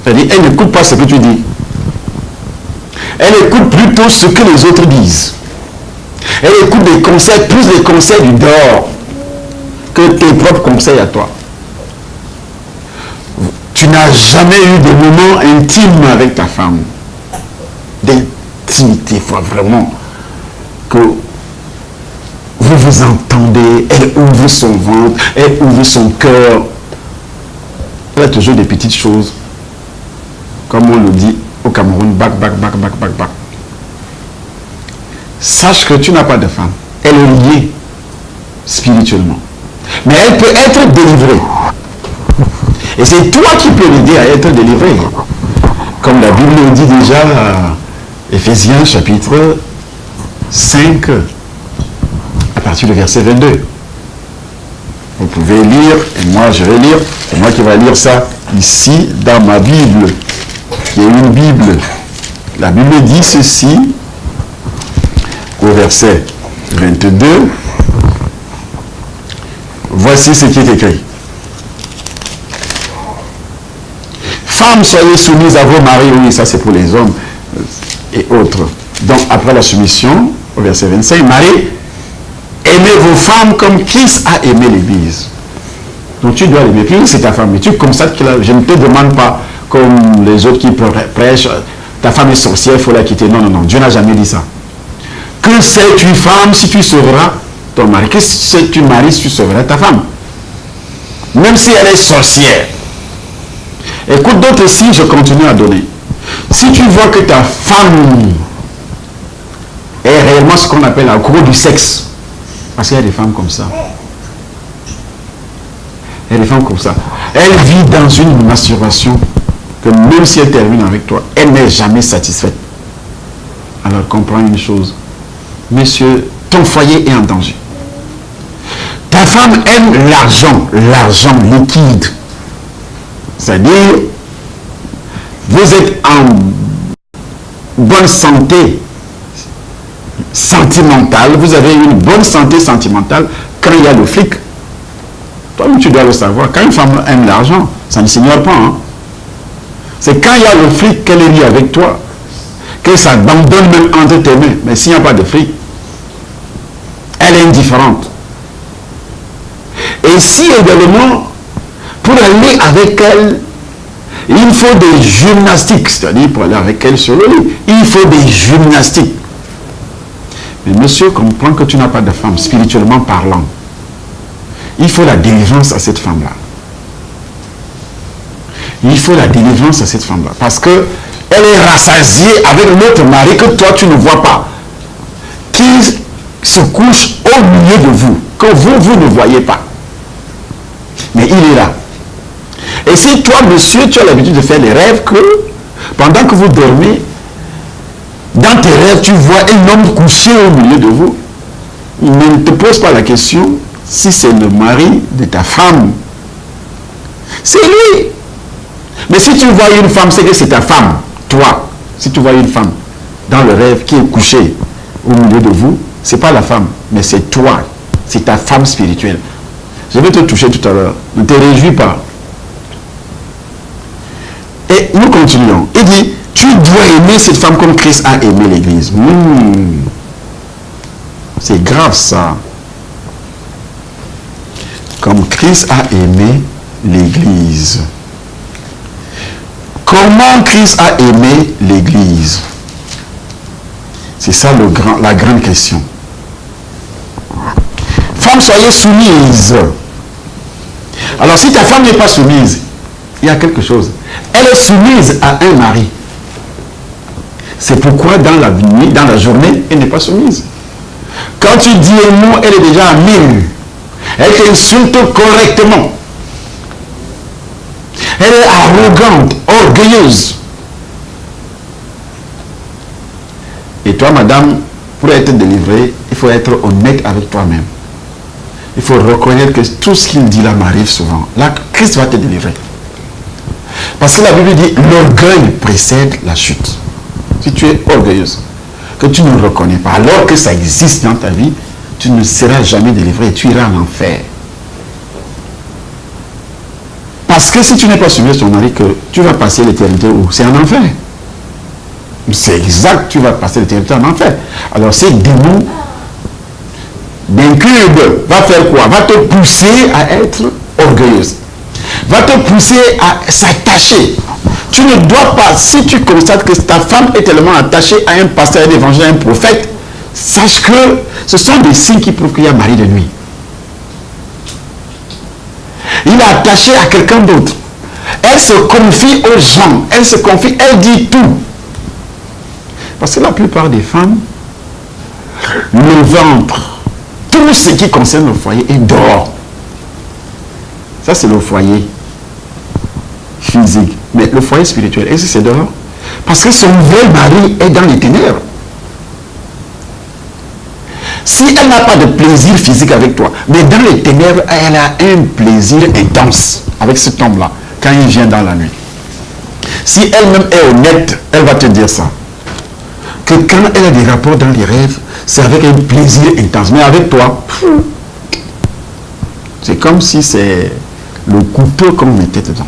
c'est-à-dire elle n'écoute pas ce que tu dis. Elle écoute plutôt ce que les autres disent. Elle écoute des conseils, plus les conseils du dehors que tes propres conseils à toi. Tu n'as jamais eu de moments intimes avec ta femme. D'intimité, il faut vraiment que vous vous entendez, elle ouvre son ventre, elle ouvre son cœur. Elle a toujours des petites choses, comme on le dit au Cameroun, bac. Sache que tu n'as pas de femme. Elle est liée spirituellement. Mais elle peut être délivrée. Et c'est toi qui peux l'aider à être délivré. Comme la Bible le dit déjà, Éphésiens chapitre 5, à partir du verset 22. Vous pouvez lire, et moi je vais lire, c'est moi qui vais lire ça ici dans ma Bible, qui est une Bible. La Bible dit ceci, au verset 22, voici ce qui est écrit. Femmes, soyez soumises à vos maris, oui, ça c'est pour les hommes et autres. Donc après la soumission, au verset 25, Marie, aimez vos femmes comme Christ a aimé l'Église. Donc tu dois l'aimer. Christ c'est ta femme. Mais tu constates que je ne te demande pas, comme les autres qui prêchent, ta femme est sorcière, il faut la quitter. Non, Dieu n'a jamais dit ça. Que sais-tu femme si tu sauveras ton mari? Que sais-tu mari si tu sauveras ta femme? Même si elle est sorcière. Écoute d'autres signes, je continue à donner. Si tu vois que ta femme est réellement ce qu'on appelle la cour du sexe, parce qu'il y a des femmes comme ça. Il y a des femmes comme ça. Elle vit dans une masturbation que même si elle termine avec toi, elle n'est jamais satisfaite. Alors comprends une chose. Monsieur, ton foyer est en danger. Ta femme aime l'argent liquide. C'est-à-dire, vous êtes en bonne santé sentimentale, vous avez une bonne santé sentimentale quand il y a le flic. Toi-même, tu dois le savoir. Quand une femme aime l'argent, ça ne s'ignore pas. Hein? C'est quand il y a le flic qu'elle est liée avec toi, qu'elle s'abandonne même entre tes mains. Mais s'il n'y a pas de flic, elle est indifférente. Et si également, pour aller avec elle, il faut des gymnastiques, c'est-à-dire pour aller avec elle sur le lit, il faut des gymnastiques. Mais monsieur comprend que tu n'as pas de femme, spirituellement parlant. Il faut la délivrance à cette femme-là. Il faut la délivrance à cette femme-là. Parce que elle est rassasiée avec l'autre mari que toi tu ne vois pas. Qui se couche au milieu de vous, que vous ne voyez pas. Mais il est là. Et si toi, monsieur, tu as l'habitude de faire des rêves que, pendant que vous dormez, dans tes rêves, tu vois un homme couché au milieu de vous, ne te pose pas la question si c'est le mari de ta femme. C'est lui. Mais si tu vois une femme, c'est que c'est ta femme. Toi, si tu vois une femme dans le rêve qui est couchée au milieu de vous, c'est pas la femme, mais c'est toi. C'est ta femme spirituelle. Je vais te toucher tout à l'heure. Ne te réjouis pas. Et nous continuons. Il dit, tu dois aimer cette femme comme Christ a aimé l'Église. C'est grave ça. Comme Christ a aimé l'Église. Comment Christ a aimé l'Église? C'est ça la grande question. Femmes, soyez soumises. Alors si ta femme n'est pas soumise, il y a quelque chose. Elle est soumise à un mari. C'est pourquoi dans la nuit, dans la journée, elle n'est pas soumise. Quand tu dis un mot, elle est déjà à 1000. Elle t'insulte correctement. Elle est arrogante, orgueilleuse. Et toi, madame, pour être délivrée, il faut être honnête avec toi-même. Il faut reconnaître que tout ce qu'il dit là m'arrive souvent. Là, Christ va te délivrer. Parce que la Bible dit, l'orgueil précède la chute. Si tu es orgueilleuse, que tu ne reconnais pas, alors que ça existe dans ta vie, tu ne seras jamais délivré et tu iras en enfer. Parce que si tu n'es pas soumis à ton mari, que tu vas passer l'éternité où? C'est en enfer. C'est exact, tu vas passer l'éternité en enfer. Alors ces démons d'incube va faire quoi? Va te pousser à être orgueilleuse. Va te pousser à s'attacher. Tu ne dois pas, si tu constates que ta femme est tellement attachée à un pasteur, un évangile, un prophète, sache que ce sont des signes qui prouvent qu'il y a mari de nuit. Il est attaché à quelqu'un d'autre. Elle se confie aux gens. Elle se confie, elle dit tout. Parce que la plupart des femmes, le ventre, tout ce qui concerne le foyer est dehors. Ça, c'est le foyer physique. Mais le foyer spirituel, est-ce que c'est dehors? Parce que son vrai mari est dans les ténèbres. Si elle n'a pas de plaisir physique avec toi, mais dans les ténèbres, elle a un plaisir intense avec cet homme-là, quand il vient dans la nuit. Si elle-même est honnête, elle va te dire ça. Que quand elle a des rapports dans les rêves, c'est avec un plaisir intense. Mais avec toi, c'est comme si c'est le couteau qu'on mettait dedans.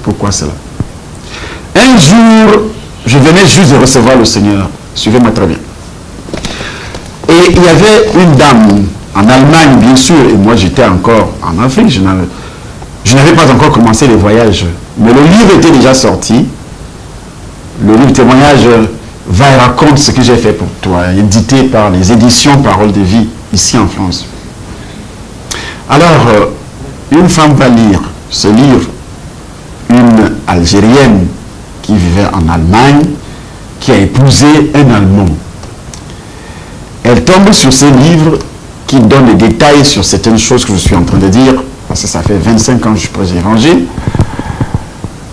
Pourquoi cela? Un jour, je venais juste de recevoir le Seigneur. Suivez-moi très bien. Et il y avait une dame en Allemagne, bien sûr, et moi j'étais encore en Afrique. Je n'avais pas encore commencé les voyages. Mais le livre était déjà sorti. Le livre témoignage va et raconte ce que j'ai fait pour toi, édité par les éditions Parole de Vie, ici en France. Alors, une femme va lire ce livre, une Algérienne qui vivait en Allemagne, qui a épousé un Allemand. Elle tombe sur ces livres qui donnent des détails sur certaines choses que je suis en train de dire, parce que ça fait 25 ans que je prêche l'évangile.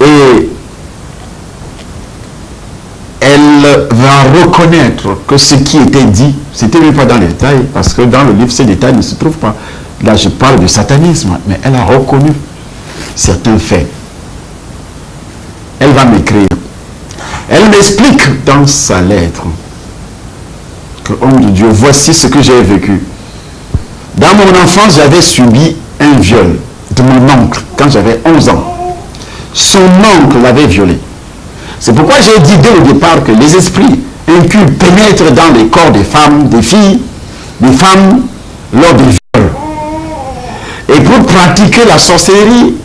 Et elle va reconnaître que ce qui était dit, c'était même pas dans les détails, parce que dans le livre, ces détails ne se trouvent pas. Là, je parle de satanisme, mais elle a reconnu certains faits. Elle va m'écrire. Elle m'explique dans sa lettre que, homme de Dieu, voici ce que j'ai vécu. Dans mon enfance, j'avais subi un viol de mon oncle quand j'avais 11 ans. Son oncle l'avait violé. C'est pourquoi j'ai dit dès le départ que les esprits incubes pénètrent dans les corps des femmes, des filles, des femmes lors des viols. Et pour pratiquer la sorcellerie,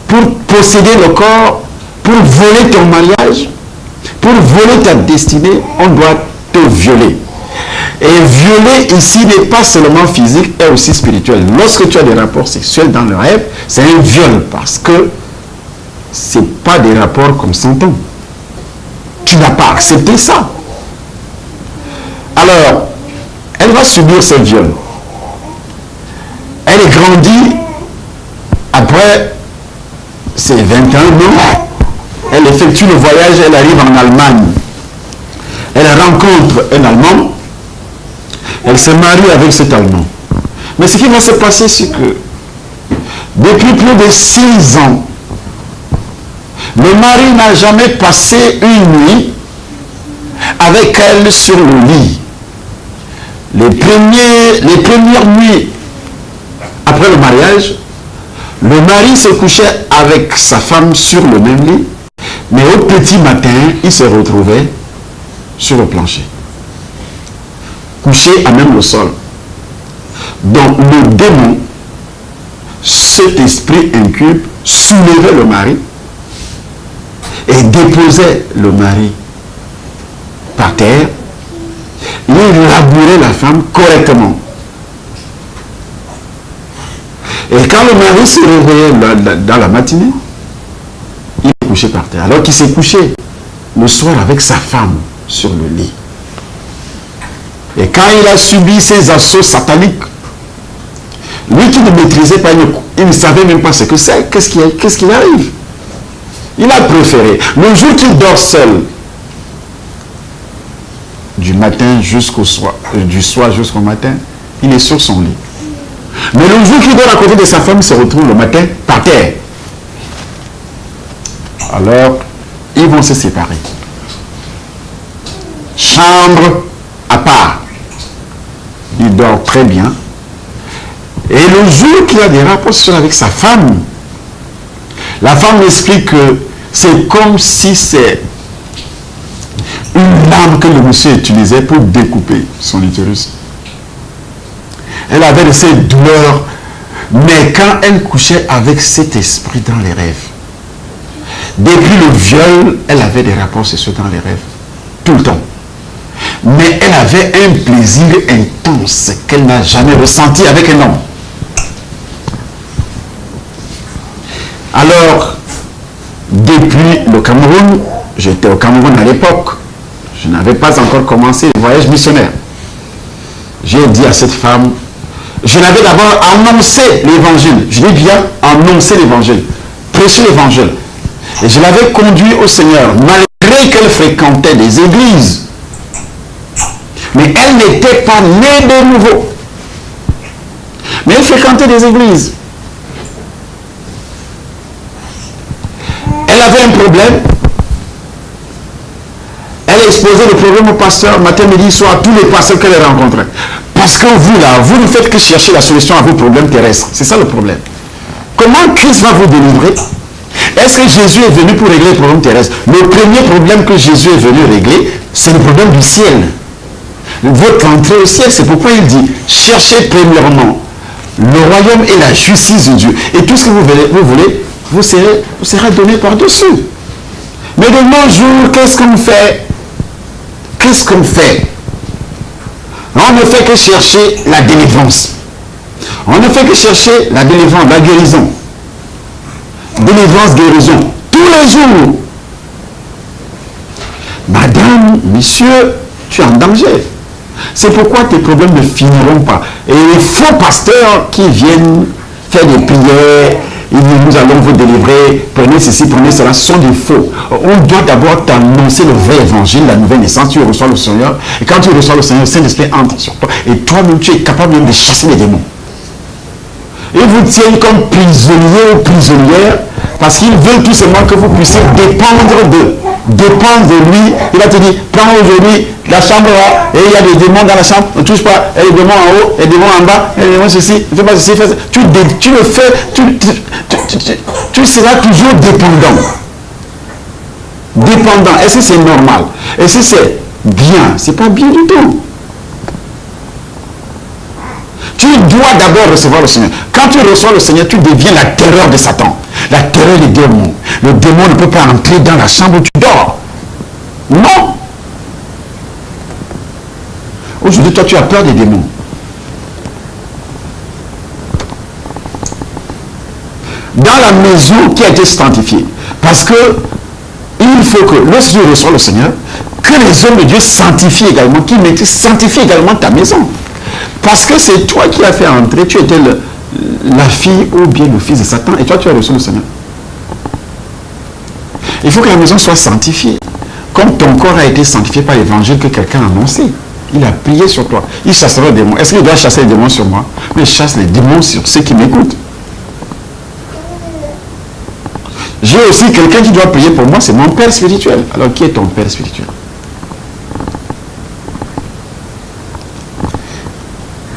pour posséder le corps, pour voler ton mariage, pour voler ta destinée, on doit te violer. Et violer ici n'est pas seulement physique, mais aussi spirituel. Lorsque tu as des rapports sexuels dans le rêve, c'est un viol parce que ce n'est pas des rapports consentants. Tu n'as pas accepté ça. Alors, elle va subir ce viol. Elle est grandie après ses 21 ans. Elle effectue le voyage, elle arrive en Allemagne. Elle rencontre un Allemand. Elle se marie avec cet Allemand. Mais ce qui va se passer, c'est que depuis plus de 6 ans, le mari n'a jamais passé une nuit avec elle sur le lit. Les premières nuits après le mariage, le mari se couchait avec sa femme sur le même lit, mais au petit matin, il se retrouvait sur le plancher, couché à même le sol. Donc le démon, cet esprit incube, soulevait le mari et déposait le mari par terre. Il labourait la femme correctement. Et quand le mari se réveillait dans la matinée, il est couché par terre. Alors qu'il s'est couché le soir avec sa femme sur le lit. Et quand il a subi ces assauts sataniques, lui qui ne maîtrisait pas, il ne savait même pas ce que c'est, qu'est-ce qui arrive. Il a préféré, le jour qu'il dort seul, du matin jusqu'au soir, du soir jusqu'au matin, il est sur son lit. Mais le jour qu'il dort à côté de sa femme, il se retrouve le matin par terre. Alors, ils vont se séparer. Chambre à part. Il dort très bien. Et le jour qu'il a des rapports sexuels avec sa femme, la femme explique que c'est comme si c'est une lame que le monsieur utilisait pour découper son utérus. Elle avait de ces douleurs, mais quand elle couchait avec cet esprit dans les rêves, depuis le viol, elle avait des rapports sexuels dans les rêves, tout le temps. Mais elle avait un plaisir intense qu'elle n'a jamais ressenti avec un homme. Alors, depuis le Cameroun, j'étais au Cameroun à l'époque, je n'avais pas encore commencé le voyage missionnaire. J'ai dit à cette femme, je l'avais d'abord annoncé l'évangile, je dis bien annoncer l'évangile, prêcher l'évangile. Et je l'avais conduit au Seigneur, malgré qu'elle fréquentait des églises. Mais elle n'était pas née de nouveau. Mais elle fréquentait des églises. Elle avait un problème. Elle exposait le problème au pasteur, matin, midi, soir, tous les pasteurs qu'elle rencontrait. Parce que vous, là, vous ne faites que chercher la solution à vos problèmes terrestres. C'est ça le problème. Comment Christ va vous délivrer? Est-ce que Jésus est venu pour régler les problèmes terrestres? Le premier problème que Jésus est venu régler, c'est le problème du ciel. Votre entrée au ciel, c'est pourquoi il dit, cherchez premièrement le royaume et la justice de Dieu. Et tout ce que vous voulez, vous serez donné par-dessus. Mais de nos jours, qu'est-ce qu'on fait? Qu'est-ce qu'on fait? On ne fait que chercher la délivrance. On ne fait que chercher la délivrance, la guérison. Délivrance, guérison. Tous les jours. Madame, monsieur, tu es en danger. C'est pourquoi tes problèmes ne finiront pas. Et les faux pasteurs qui viennent faire des prières, ils disent nous allons vous délivrer, prenez ceci, prenez cela, ce sont des faux. On doit d'abord t'annoncer le vrai évangile, la nouvelle naissance, tu reçois le Seigneur, et quand tu reçois le Seigneur, le Saint-Esprit entre sur toi, et toi-même tu es capable même de chasser les démons. Ils vous tiennent comme prisonniers ou prisonnières, parce qu'ils veulent tout simplement que vous puissiez dépendre d'eux. Dépendre de lui. Il va te dire, prends aujourd'hui la chambre là, et il y a des démons dans la chambre, ne touche pas, et les démons en haut, et les démons en bas, et les démons ceci, fais pas ceci, fais ça. Tu le fais, tu seras toujours dépendant. Dépendant. Est-ce que c'est normal? Est-ce que c'est bien? C'est pas bien du tout. Tu dois d'abord recevoir le Seigneur. Quand tu reçois le Seigneur, tu deviens la terreur de Satan. La terreur des démons. Le démon ne peut pas entrer dans la chambre où tu dors. Non. Aujourd'hui, toi, tu as peur des démons. Dans la maison qui a été sanctifiée. Parce que il faut que lorsque tu reçois le Seigneur, que les hommes de Dieu sanctifient également, qui sanctifient également ta maison. Parce que c'est toi qui as fait entrer, tu étais la fille ou bien le fils de Satan, et toi tu as reçu le Seigneur. Il faut que la maison soit sanctifiée. Comme ton corps a été sanctifié par l'évangile que quelqu'un a annoncé. Il a prié sur toi. Il chassera les démons. Est-ce qu'il doit chasser les démons sur moi? Mais il chasse les démons sur ceux qui m'écoutent. J'ai aussi quelqu'un qui doit prier pour moi, c'est mon père spirituel. Alors qui est ton père spirituel?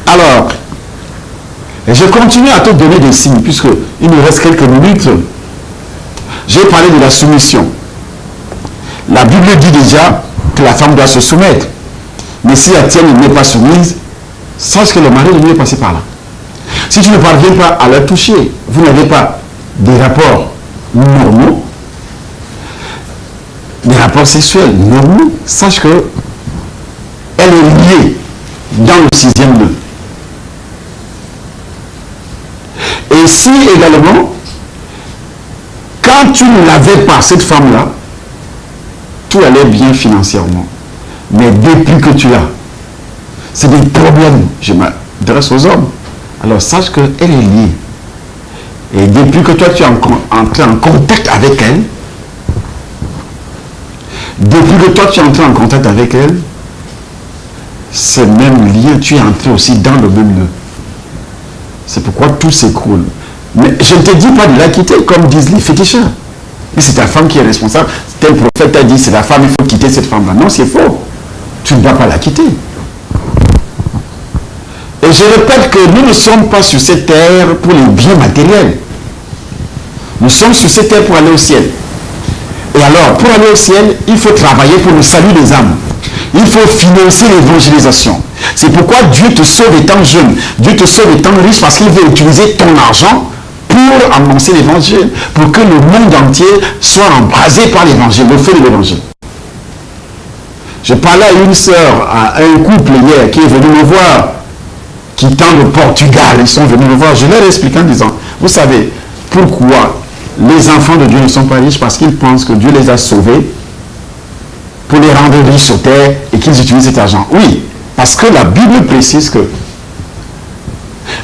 Alors, je continue à te donner des signes, puisqu'il nous reste quelques minutes. J'ai parlé de la soumission. La Bible dit déjà que la femme doit se soumettre. Mais si la tienne n'est pas soumise, sache que le mari de Dieu est passé par là. Si tu ne parviens pas à la toucher, vous n'avez pas des rapports normaux, des rapports sexuels normaux, sache que elle est liée dans le 6e nœud. Et si également, quand tu ne l'avais pas, cette femme-là, tout allait bien financièrement. Mais depuis que tu l'as, c'est des problèmes. Je m'adresse aux hommes. Alors sache qu'elle est liée. Et depuis que toi tu es entré en contact avec elle, c'est même lien, tu es entré aussi dans le même nœud. C'est pourquoi tout s'écroule. Mais je ne te dis pas de la quitter, comme disent les féticheurs. Et c'est ta femme qui est responsable. Tel prophète t'a dit, c'est la femme, il faut quitter cette femme-là. Non, c'est faux. Tu ne vas pas la quitter. Et je répète que nous ne sommes pas sur cette terre pour les biens matériels. Nous sommes sur cette terre pour aller au ciel. Et alors, pour aller au ciel, il faut travailler pour le salut des âmes. Il faut financer l'évangélisation. C'est pourquoi Dieu te sauve étant jeune. Dieu te sauve étant riche parce qu'il veut utiliser ton argent pour annoncer l'évangile, pour que le monde entier soit embrasé par l'évangile, le feu de l'évangile. Je parlais à une sœur, à un couple hier qui est venu me voir, quittant le Portugal, ils sont venus me voir. Je leur ai expliqué en disant, vous savez, pourquoi les enfants de Dieu ne sont pas riches? Parce qu'ils pensent que Dieu les a sauvés pour les rendre riches sur terre et qu'ils utilisent cet argent. Oui, parce que la Bible précise que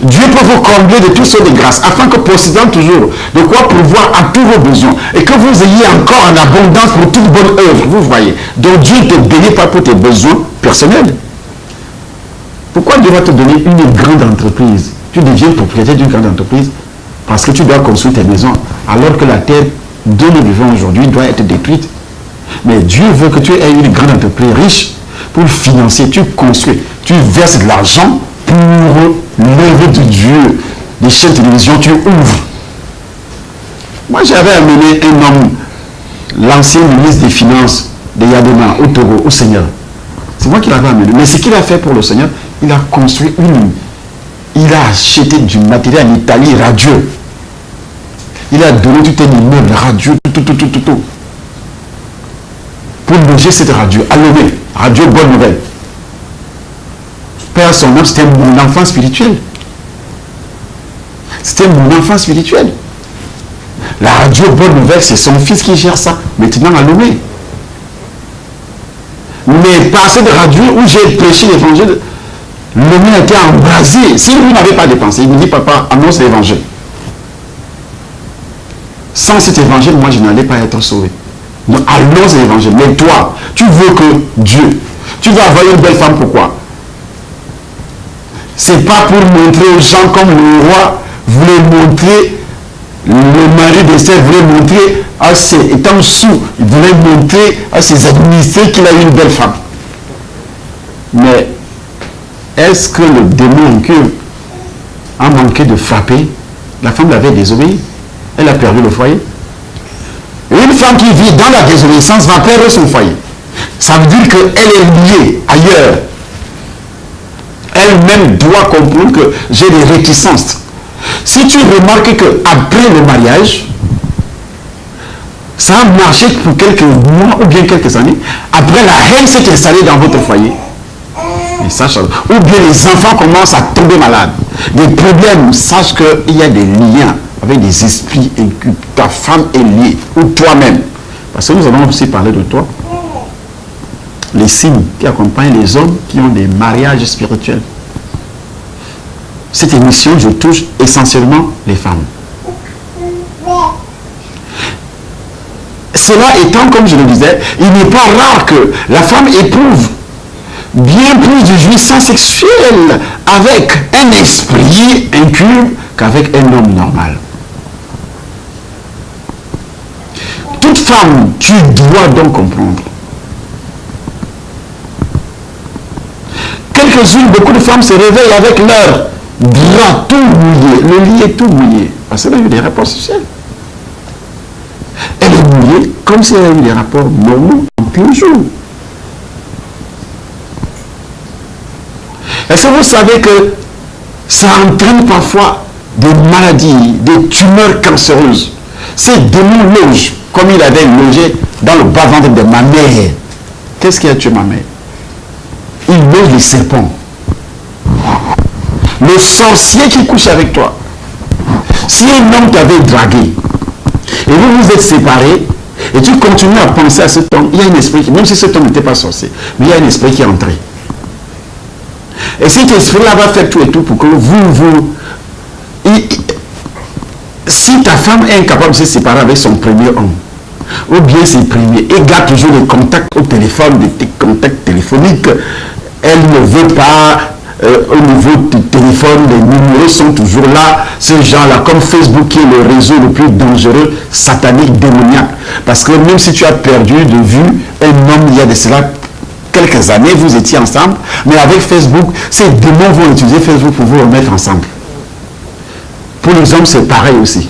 Dieu peut vous combler de toutes sortes de grâces, afin que possédant toujours de quoi pourvoir à tous vos besoins, et que vous ayez encore en abondance pour toute bonne œuvre, vous voyez. Donc Dieu ne te bénit pas pour tes besoins personnels. Pourquoi Dieu va te donner une grande entreprise? Tu deviens propriétaire d'une grande entreprise parce que tu dois construire tes maisons, alors que la terre dont nous vivons aujourd'hui doit être détruite. Mais Dieu veut que tu aies une grande entreprise riche pour financer, tu construis, tu verses de l'argent pour l'œuvre de Dieu, des chaînes de télévision, tu ouvres. Moi, j'avais amené un homme, l'ancien ministre des Finances de Yadema, au Togo, au Seigneur. C'est moi qui l'avais amené. Mais ce qu'il a fait pour le Seigneur, il a construit il a acheté du matériel en Italie radieux. Il a donné tout un immeuble radieux, tout. Pour loger cette radio, à Lomé, radio Bonne Nouvelle. Père, son âme, c'était mon enfant spirituel. C'était mon enfant spirituel. La radio Bonne Nouvelle, c'est son fils qui gère ça, maintenant à Lomé. Mais par cette radio où j'ai prêché l'évangile, Lomé a été embrasé. Si vous n'avez pas dépensé, il me dit, papa, annonce l'évangile. Sans cet évangile, moi, je n'allais pas être sauvé. Donc, annonce l'évangile. Mais toi, tu veux que Dieu, tu veux avoir une belle femme, pourquoi? C'est pas pour montrer aux gens comme le roi voulait montrer, le mari d'Esther voulait montrer à ses, étant sous, il voulait montrer à ses administrés qu'il a eu une belle femme. Mais est-ce que le démon a manqué de frapper? La femme l'avait désobéi. Elle a perdu le foyer. Et une femme qui vit dans la désobéissance va perdre son foyer. Ça veut dire qu'elle est liée ailleurs. Elle-même doit comprendre que j'ai des réticences. Si tu remarques qu'après le mariage, ça a marché pour quelques mois ou bien quelques années, après la haine s'est installée dans votre foyer. Et sache, ou bien les enfants commencent à tomber malades. Des problèmes, sache qu'il y a des liens avec des esprits et que ta femme est liée, ou toi-même. Parce que nous allons aussi parler de toi. les signes qui accompagnent les hommes qui ont des mariages spirituels. Cette émission, je touche essentiellement les femmes. Cela étant, comme je le disais, il n'est pas rare que la femme éprouve bien plus de jouissance sexuelle avec un esprit incube qu'avec un homme normal. Toute femme, tu dois donc comprendre. Quelques-unes, beaucoup de femmes se réveillent avec leur drap tout mouillé. Le lit est tout mouillé. Parce qu'elle a eu des rapports sexuels. Elle est mouillée comme si elle avait eu des rapports normaux en plein jour. Est-ce que vous savez que ça entraîne parfois des maladies, des tumeurs cancéreuses? Ces démons logent, comme il avait logé dans le bas-ventre de ma mère. Qu'est-ce qui a tué ma mère? Il loge les serpents. Le sorcier qui couche avec toi. Si un homme t'avait dragué, et vous vous êtes séparés, et tu continues à penser à cet homme, il y a un esprit qui, même si cet homme n'était pas sorcier, mais il y a un esprit qui est entré. Et cet esprit-là va faire tout et tout pour que si ta femme est incapable de se séparer avec son premier homme, ou bien ses premiers, et garde toujours les contacts au téléphone, des contacts téléphoniques, elle ne veut pas, au niveau du téléphone, les numéros sont toujours là, ces gens-là, comme Facebook qui est le réseau le plus dangereux, satanique, démoniaque. Parce que même si tu as perdu de vue un homme, il y a de cela quelques années, vous étiez ensemble, mais avec Facebook, ces démons vont utiliser Facebook pour vous remettre ensemble. Pour les hommes, c'est pareil aussi.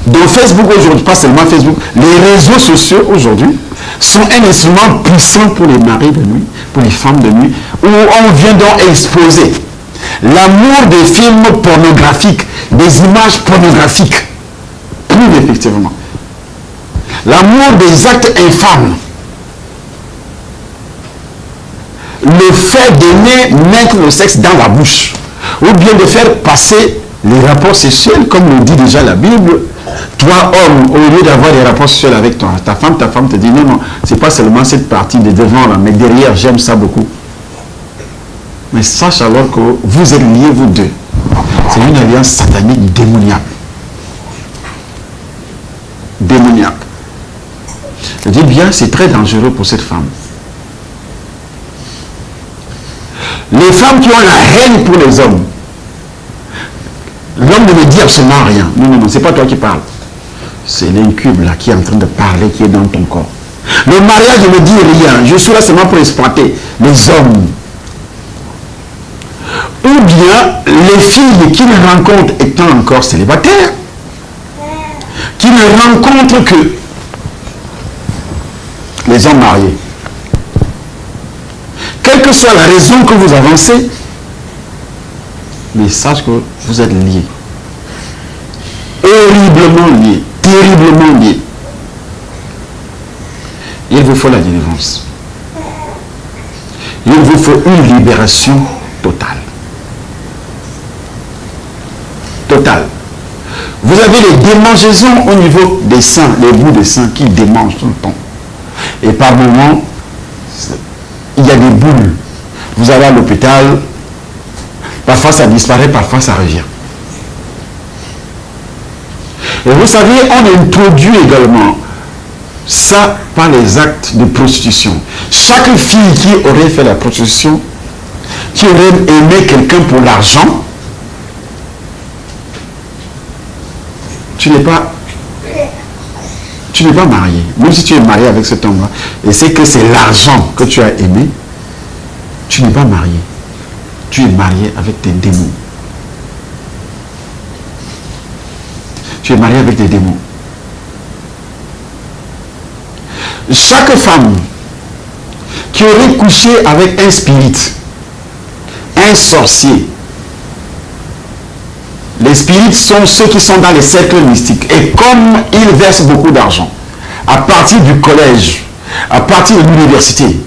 Donc Facebook aujourd'hui, pas seulement Facebook, les réseaux sociaux aujourd'hui sont un instrument puissant pour les maris de nuit, pour les femmes de nuit, où on vient donc exposer l'amour des films pornographiques, des images pornographiques, plus effectivement. L'amour des actes infâmes. Le fait d'aimer mettre le sexe dans la bouche. Ou bien de faire passer les rapports sexuels, comme le dit déjà la Bible. Toi, homme, au lieu d'avoir des rapports sexuels avec ta femme te dit non, c'est pas seulement cette partie de devant là, mais derrière, j'aime ça beaucoup. Mais sache alors que vous êtes liés, vous deux. C'est une alliance satanique démoniaque. Démoniaque. Je dis bien, c'est très dangereux pour cette femme. Les femmes qui ont la haine pour les hommes, l'homme ne me dit absolument rien. Non, c'est pas toi qui parles. C'est l'incube là qui est en train de parler, qui est dans ton corps. Le mariage ne me dit rien. Je suis là seulement pour exploiter les hommes. Ou bien les filles qui ne rencontrent, étant encore célibataires, qui ne rencontrent que les hommes mariés. Quelle que soit la raison que vous avancez, mais sache que vous êtes liés. Horriblement liés, terriblement liés. Il vous faut la délivrance. Il vous faut une libération totale. Totale. Vous avez les démangeaisons au niveau des seins, les bouts des seins qui démangent tout le temps. Et par moments, il y a des boules. Vous allez à l'hôpital, parfois ça disparaît, parfois ça revient. Et vous savez, on introduit également ça par les actes de prostitution. Chaque fille qui aurait fait la prostitution, qui aurait aimé quelqu'un pour l'argent, tu n'es pas marié. Même si tu es marié avec cet homme-là, et c'est que c'est l'argent que tu as aimé, tu n'es pas marié. Tu es marié avec tes démons. Tu es marié avec des démons. Chaque femme qui aurait couché avec un spirit, un sorcier, les spirites sont ceux qui sont dans les cercles mystiques. Et comme ils versent beaucoup d'argent, à partir du collège, à partir de l'université,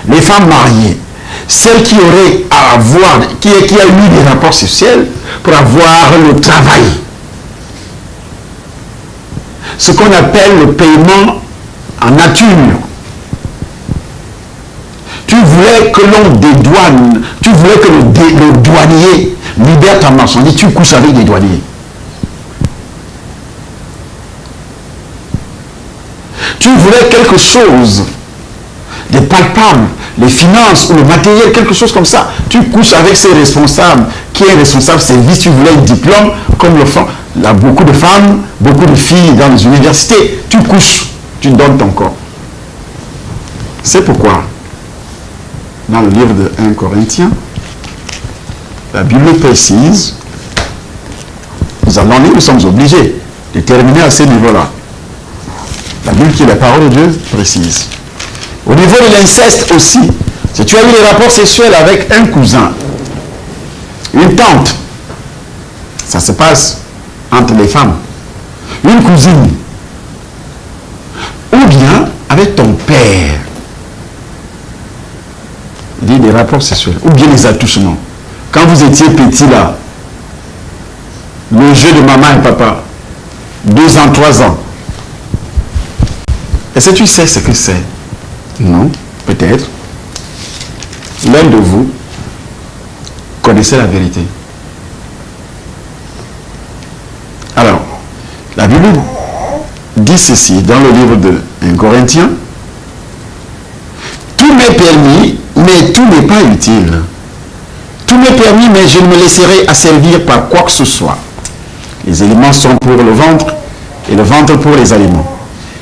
les femmes mariées, celles qui auraient à avoir, qui a eu des rapports sexuels pour avoir le travail. Ce qu'on appelle le paiement en nature. Tu voulais que l'on dédouane, tu voulais que le douanier libère ta marchandise, tu couches avec des douaniers. Tu voulais quelque chose de palpable, les finances ou le matériel, quelque chose comme ça. Tu couches avec ces responsables, qui est responsable service, tu voulais le diplôme, comme le font beaucoup de femmes, beaucoup de filles dans les universités. Tu couches, tu donnes ton corps. C'est pourquoi, dans le livre de 1 Corinthiens, la Bible précise, nous allons lire, nous sommes obligés de terminer à ce niveau-là. La Bible qui est la parole de Dieu précise. Au niveau de l'inceste aussi, si tu as eu des rapports sexuels avec un cousin, une tante, ça se passe entre les femmes, une cousine, ou bien avec ton père, il dit des rapports sexuels, ou bien les attouchements. Quand vous étiez petit là, le jeu de maman et papa, 2 ans, 3 ans, est-ce que tu sais ce que c'est? Non, peut-être. L'un de vous connaissait la vérité. Alors, la Bible dit ceci dans le livre de 1 Corinthiens. Tout m'est permis, mais tout n'est pas utile. Tout m'est permis, mais je ne me laisserai asservir par quoi que ce soit. Les éléments sont pour le ventre et le ventre pour les aliments.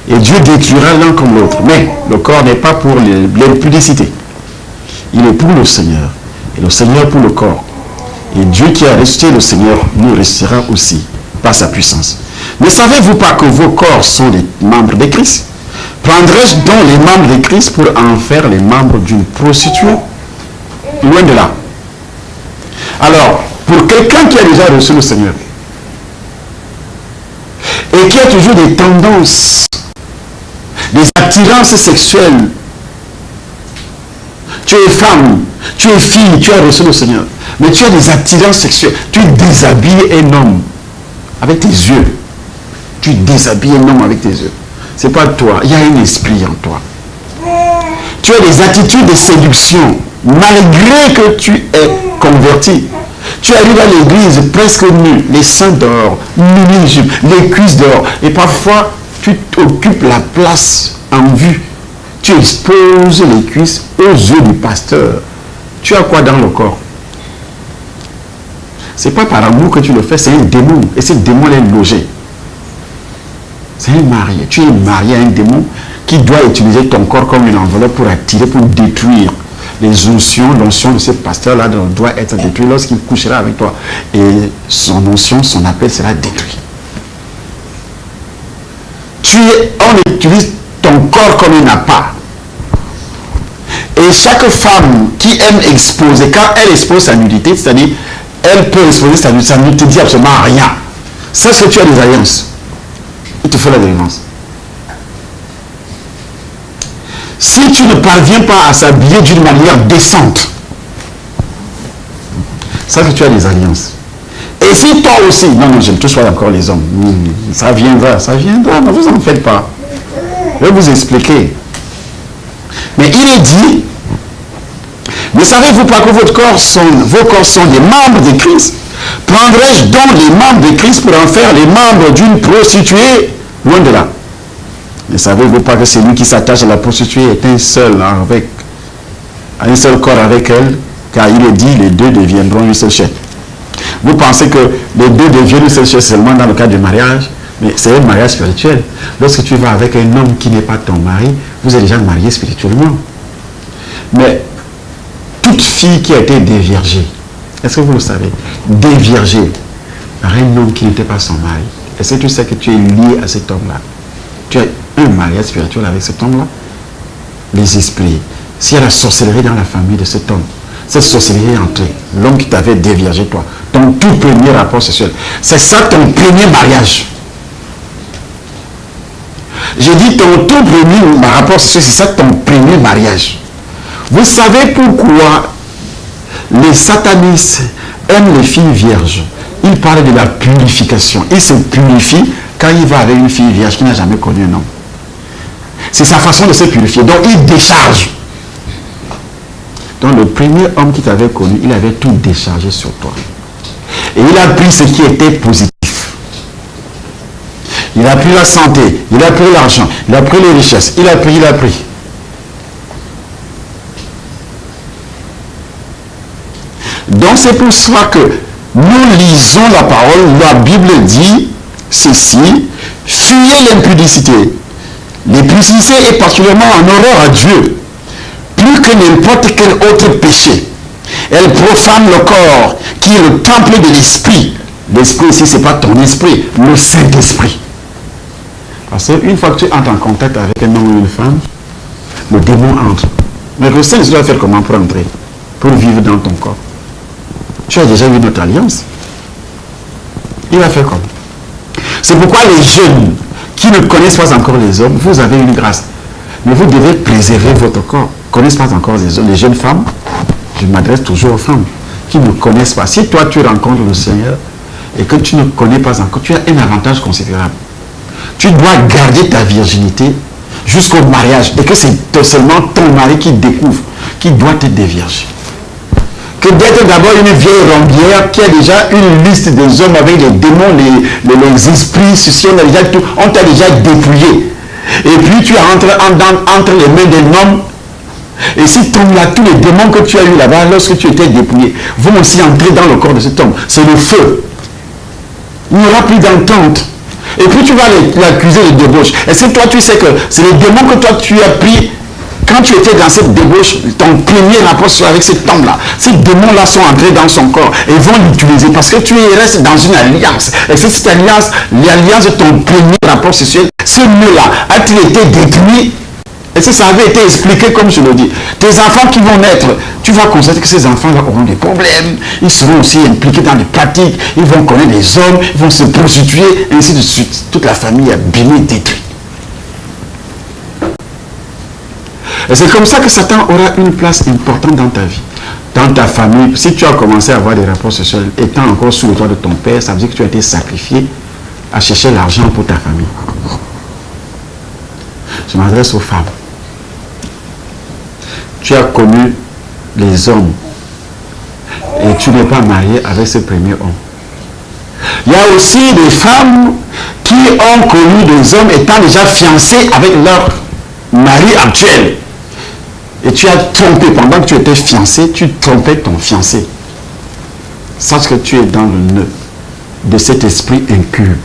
Et Dieu détruira l'un comme l'autre. Mais le corps n'est pas pour l'impudicité. Il est pour le Seigneur. Et le Seigneur pour le corps. Et Dieu qui a ressuscité le Seigneur nous restera aussi par sa puissance. Ne savez-vous pas que vos corps sont les membres de Christ? Prendrais-je donc les membres de Christ pour en faire les membres d'une prostituée? Loin de là. Alors, pour quelqu'un qui a déjà reçu le Seigneur et qui a toujours des tendances, des attirances sexuelles, tu es femme, tu es fille, tu as reçu le Seigneur, mais tu as des attirances sexuelles, tu déshabilles un homme avec tes yeux, tu déshabilles un homme avec tes yeux, c'est pas toi, il y a un esprit en toi, tu as des attitudes de séduction malgré que tu es converti. Tu arrives à l'église presque nu, les seins dehors, mini-jupe, les cuisses dehors, et parfois tu occupes la place en vue. Tu exposes les cuisses aux yeux du pasteur. Tu as quoi dans le corps? Ce n'est pas par amour que tu le fais, c'est un démon. Et ce démon est logé. C'est un marié. Tu es marié à un démon qui doit utiliser ton corps comme une enveloppe pour attirer, pour détruire. Les oncions, l'onction de ce pasteur-là doit être détruite lorsqu'il couchera avec toi. Et son onction, son appel sera détruit. On utilise ton corps comme un appât. Et chaque femme qui aime exposer, quand elle expose sa nudité, c'est-à-dire, elle peut exposer sa nudité, ça ne te dit absolument rien. Sache que tu as des alliances. Il te faut la délivrance. Si tu ne parviens pas à s'habiller d'une manière décente, sache que tu as des alliances. Et si toi aussi, non, je ne touche pas encore les hommes, ça viendra, ne vous en faites pas. Je vais vous expliquer. Mais il est dit, ne savez-vous pas que vos corps sont des membres de Christ? Prendrais-je donc les membres de Christ pour en faire les membres d'une prostituée? Loin de là. Ne savez-vous pas que celui qui s'attache à la prostituée est un seul corps avec elle? Car il est dit, les deux deviendront une seule chair. Vous pensez que les deux deviennent une seule chair seulement dans le cadre du mariage? Mais c'est un mariage spirituel. Lorsque tu vas avec un homme qui n'est pas ton mari, vous êtes déjà marié spirituellement. Mais toute fille qui a été déviergée, est-ce que vous le savez? Déviergée par un homme qui n'était pas son mari. Est-ce que tu sais que tu es lié à cet homme-là? Tu as un mariage spirituel avec cet homme-là? Les esprits. S'il y a la sorcellerie dans la famille de cet homme, cette sorcellerie est entrée. L'homme qui t'avait déviergé, toi, ton tout premier rapport sexuel, c'est ça ton premier mariage. J'ai dit ton tout premier rapport sexuel, c'est ça ton premier mariage. Vous savez pourquoi les satanistes aiment les filles vierges? Ils parlent de la purification. Ils se purifient quand il va avec une fille vierge qui n'a jamais connu un homme. C'est sa façon de se purifier. Donc il décharge. Donc le premier homme qui t'avait connu, il avait tout déchargé sur toi. Et il a pris ce qui était positif. Il a pris la santé, il a pris l'argent, il a pris les richesses, il a pris. Donc c'est pour cela que nous lisons la parole, la Bible dit ceci, fuyez l'impudicité. L'impudicité est particulièrement en horreur à Dieu, plus que n'importe quel autre péché. Elle profane le corps, qui est le temple de l'esprit. L'esprit ici, ce n'est pas ton esprit, le Saint-Esprit. Parce qu'une fois que tu entres en contact avec un homme ou une femme, le démon entre. Mais le Saint-Esprit va faire comment pour entrer, pour vivre dans ton corps? Tu as déjà vu notre alliance. Il va faire comment? C'est pourquoi les jeunes qui ne connaissent pas encore les hommes, vous avez une grâce. Mais vous devez préserver votre corps. Ils ne connaissent pas encore les hommes. Les jeunes femmes, je m'adresse toujours aux femmes qui ne connaissent pas. Si toi tu rencontres le Seigneur et que tu ne connais pas encore, tu as un avantage considérable. Tu dois garder ta virginité jusqu'au mariage et que c'est seulement ton mari qui découvre, qui doit te dévierger. Que d'être d'abord une vieille rondière qui a déjà une liste des hommes avec les démons, les esprits, ceci, on t'a déjà dépouillé. Et puis tu entres entre les mains d'un homme. Et si tombent là, tous les démons que tu as eu là-bas, lorsque tu étais dépouillé, vont aussi entrer dans le corps de cet homme. C'est le feu. Il n'y aura plus d'entente. Et puis tu vas l'accuser de débauche. Et c'est toi, tu sais que c'est les démons que toi tu as pris quand tu étais dans cette débauche, ton premier rapport avec cet homme-là. Ces démons-là sont entrés dans son corps et vont l'utiliser parce que tu restes dans une alliance. Et cette alliance, l'alliance de ton premier rapport sexuel, ce nœud-là a-t-il été détruit? Et si ça avait été expliqué comme je le dis, tes enfants qui vont naître, tu vas constater que ces enfants-là auront des problèmes, ils seront aussi impliqués dans des pratiques, ils vont connaître des hommes, ils vont se prostituer, et ainsi de suite. Toute la famille abîmée, détruite. Et c'est comme ça que Satan aura une place importante dans ta vie, dans ta famille. Si tu as commencé à avoir des rapports sexuels, étant encore sous le toit de ton père, ça veut dire que tu as été sacrifié à chercher l'argent pour ta famille. Je m'adresse aux femmes. Tu as connu les hommes et tu n'es pas marié avec ce premier homme. Il y a aussi des femmes qui ont connu des hommes étant déjà fiancés avec leur mari actuel. Et tu as trompé, pendant que tu étais fiancé, tu trompais ton fiancé. Sache que tu es dans le nœud de cet esprit incube.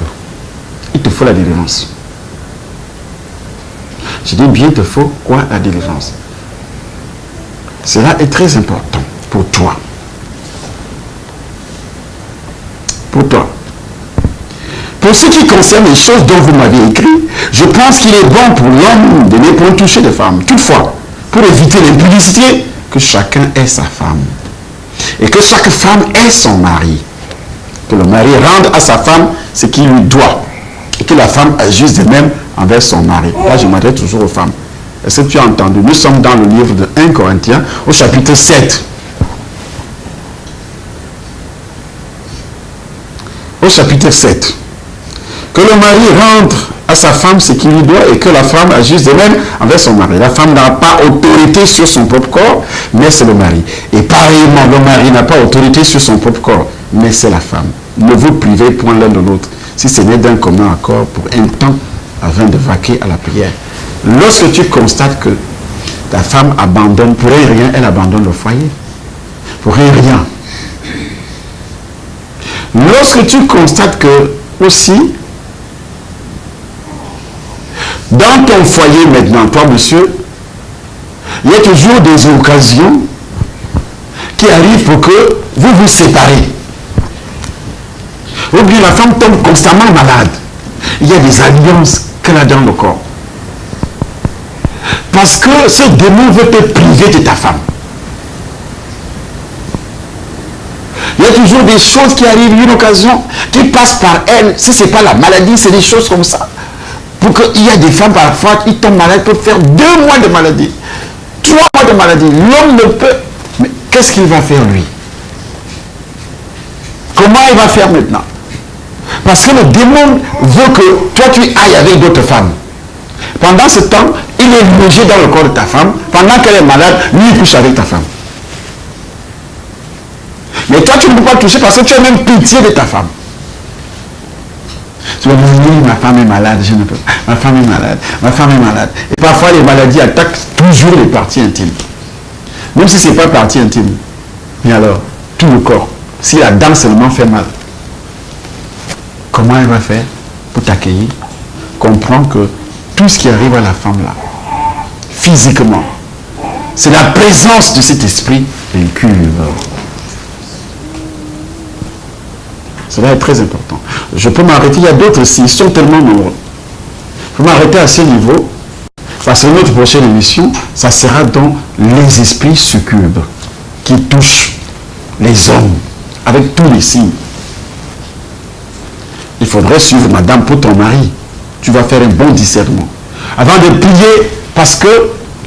Il te faut la délivrance. Je dis bien, il te faut quoi, la délivrance? Cela est très important pour toi. Pour toi. Pour ce qui concerne les choses dont vous m'avez écrit, je pense qu'il est bon pour l'homme de ne point toucher de femme. Toutefois, pour éviter l'impudicité, que chacun ait sa femme. Et que chaque femme ait son mari. Que le mari rende à sa femme ce qu'il lui doit. Et que la femme agisse de même envers son mari. Là, je m'adresse toujours aux femmes. Est-ce que tu as entendu? Nous sommes dans le livre de 1 Corinthiens, au chapitre 7. Au chapitre 7. Que le mari rende à sa femme ce qu'il lui doit et que la femme agisse de même envers son mari. La femme n'a pas autorité sur son propre corps, mais c'est le mari. Et pareillement, le mari n'a pas autorité sur son propre corps, mais c'est la femme. Ne vous privez point l'un de l'autre, si ce n'est d'un commun accord pour un temps, afin de vaquer à la prière. Lorsque tu constates que ta femme abandonne, pour rien, elle abandonne le foyer. Pour rien. Lorsque tu constates que, aussi, dans ton foyer maintenant, toi monsieur, il y a toujours des occasions qui arrivent pour que vous vous séparez. Ou bien la femme tombe constamment malade. Il y a des alliances qu'elle a dans le corps. Parce que ce démon veut te priver de ta femme. Il y a toujours des choses qui arrivent, une occasion qui passe par elle. Si ce n'est pas la maladie, c'est des choses comme ça. Pour qu'il y a des femmes parfois qui tombent malades, peuvent faire 2 mois de maladie, 3 mois de maladie. L'homme ne peut. Mais qu'est-ce qu'il va faire lui? Comment il va faire maintenant? Parce que le démon veut que toi tu ailles avec d'autres femmes. Pendant ce temps, il est logé dans le corps de ta femme. Pendant qu'elle est malade, lui, il couche avec ta femme. Mais toi, tu ne peux pas toucher parce que tu as même pitié de ta femme. Tu vas me dire, oui, ma femme est malade, je ne peux pas. Ma femme est malade, ma femme est malade. Et parfois, les maladies attaquent toujours les parties intimes. Même si ce n'est pas partie intime. Mais alors, tout le corps. Si la dent seulement fait mal, comment elle va faire pour t'accueillir? Comprends que tout ce qui arrive à la femme là, physiquement, c'est la présence de cet esprit incube. Cela est très important. Je peux m'arrêter, il y a d'autres aussi, ils sont tellement nombreux. Je peux m'arrêter à ce niveau, parce que notre prochaine émission, ça sera dans les esprits succubes qui touchent les hommes avec tous les signes. Il faudrait suivre madame pour ton mari. Tu vas faire un bon discernement. Avant de prier, parce que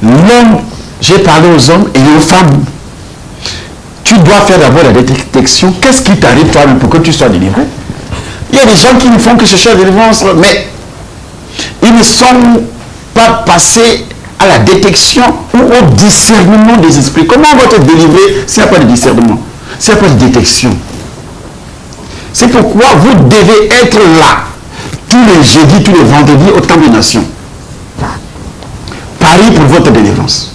l'homme, j'ai parlé aux hommes et aux femmes. Tu dois faire d'abord la détection. Qu'est-ce qui t'arrive toi-même pour que tu sois délivré? Il y a des gens qui ne font que chercher la délivrance, mais ils ne sont pas passés à la détection ou au discernement des esprits. Comment on va te délivrer s'il n'y a pas de discernement, s'il n'y a pas de détection? C'est pourquoi vous devez être là tous les jeudis, tous les vendredis au Temple des Nations. Paris pour votre délivrance.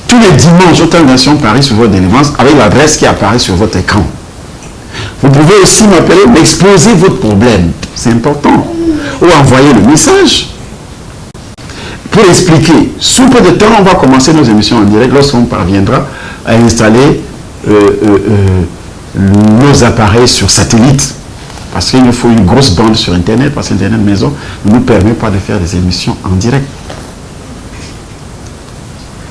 Tous les dimanches au Temple des Nations, Paris sur votre délivrance, avec l'adresse qui apparaît sur votre écran. Vous pouvez aussi m'appeler, m'exposer votre problème. C'est important. Ou envoyer le message pour expliquer. Sous peu de temps, on va commencer nos émissions en direct lorsqu'on parviendra à installer nos appareils sur satellite. Parce qu'il nous faut une grosse bande sur Internet, parce que l'Internet maison ne nous permet pas de faire des émissions en direct.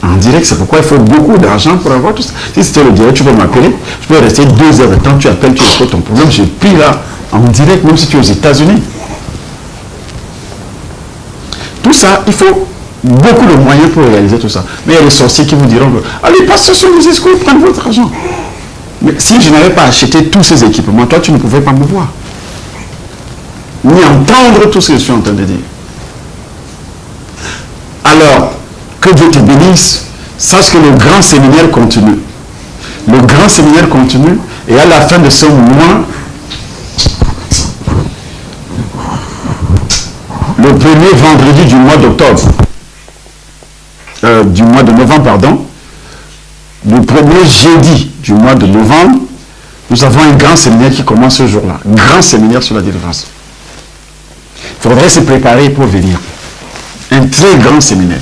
En direct, c'est pourquoi il faut beaucoup d'argent pour avoir tout ça. Si c'était le direct, tu peux m'appeler, je peux rester 2 heures de temps, tu appelles, tu écoutes ton problème, je prie là, en direct, même si tu es aux États-Unis. Tout ça, il faut beaucoup de moyens pour réaliser tout ça. Mais il y a des sorciers qui vous diront que, allez, passez sur les escrocs, prenez votre argent. Mais si je n'avais pas acheté tous ces équipements, toi, tu ne pouvais pas me voir. Ni entendre tout ce que je suis en train de dire. Alors, que Dieu te bénisse. Sache que le grand séminaire continue. Le grand séminaire continue. Et à la fin de ce mois, le premier vendredi du mois d'octobre, du mois de novembre, pardon, le premier jeudi du mois de novembre, nous avons un grand séminaire qui commence ce jour-là. Grand séminaire sur la délivrance. Il faudrait se préparer pour venir. Un très grand séminaire.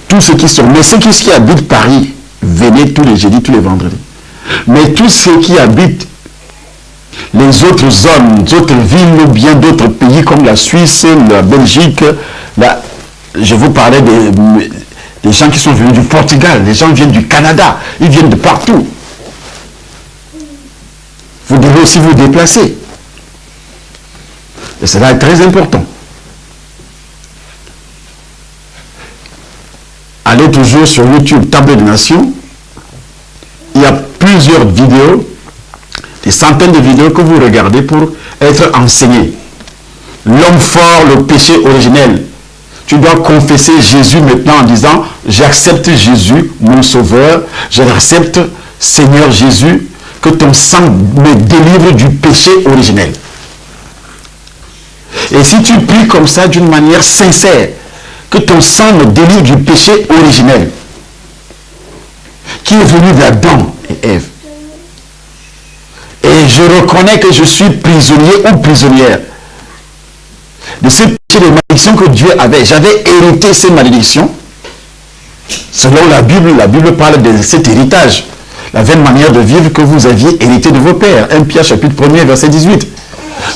Tous ceux qui sont, mais ceux qui habitent Paris, venez tous les jeudis, tous les vendredis. Mais tous ceux qui habitent les autres zones, d'autres villes ou bien d'autres pays comme la Suisse, la Belgique, je vous parlais des gens qui sont venus du Portugal, les gens viennent du Canada, ils viennent de partout. Vous devez aussi vous déplacer. Et cela est très important. Allez toujours sur YouTube, Temple des Nations. Il y a plusieurs vidéos, des centaines de vidéos que vous regardez pour être enseigné. L'homme fort, le péché originel. Tu dois confesser Jésus maintenant en disant, j'accepte Jésus, mon sauveur, je l'accepte, Seigneur Jésus, que ton sang me délivre du péché originel. Et si tu pries comme ça d'une manière sincère, que ton sang me délivre du péché originel, qui est venu d'Adam et Ève. Et je reconnais que je suis prisonnier ou prisonnière de ce péché de malédiction que Dieu avait. J'avais hérité ces malédictions. Selon la Bible parle de cet héritage, la vaine manière de vivre que vous aviez hérité de vos pères. 1 Pierre chapitre 1er, verset 18.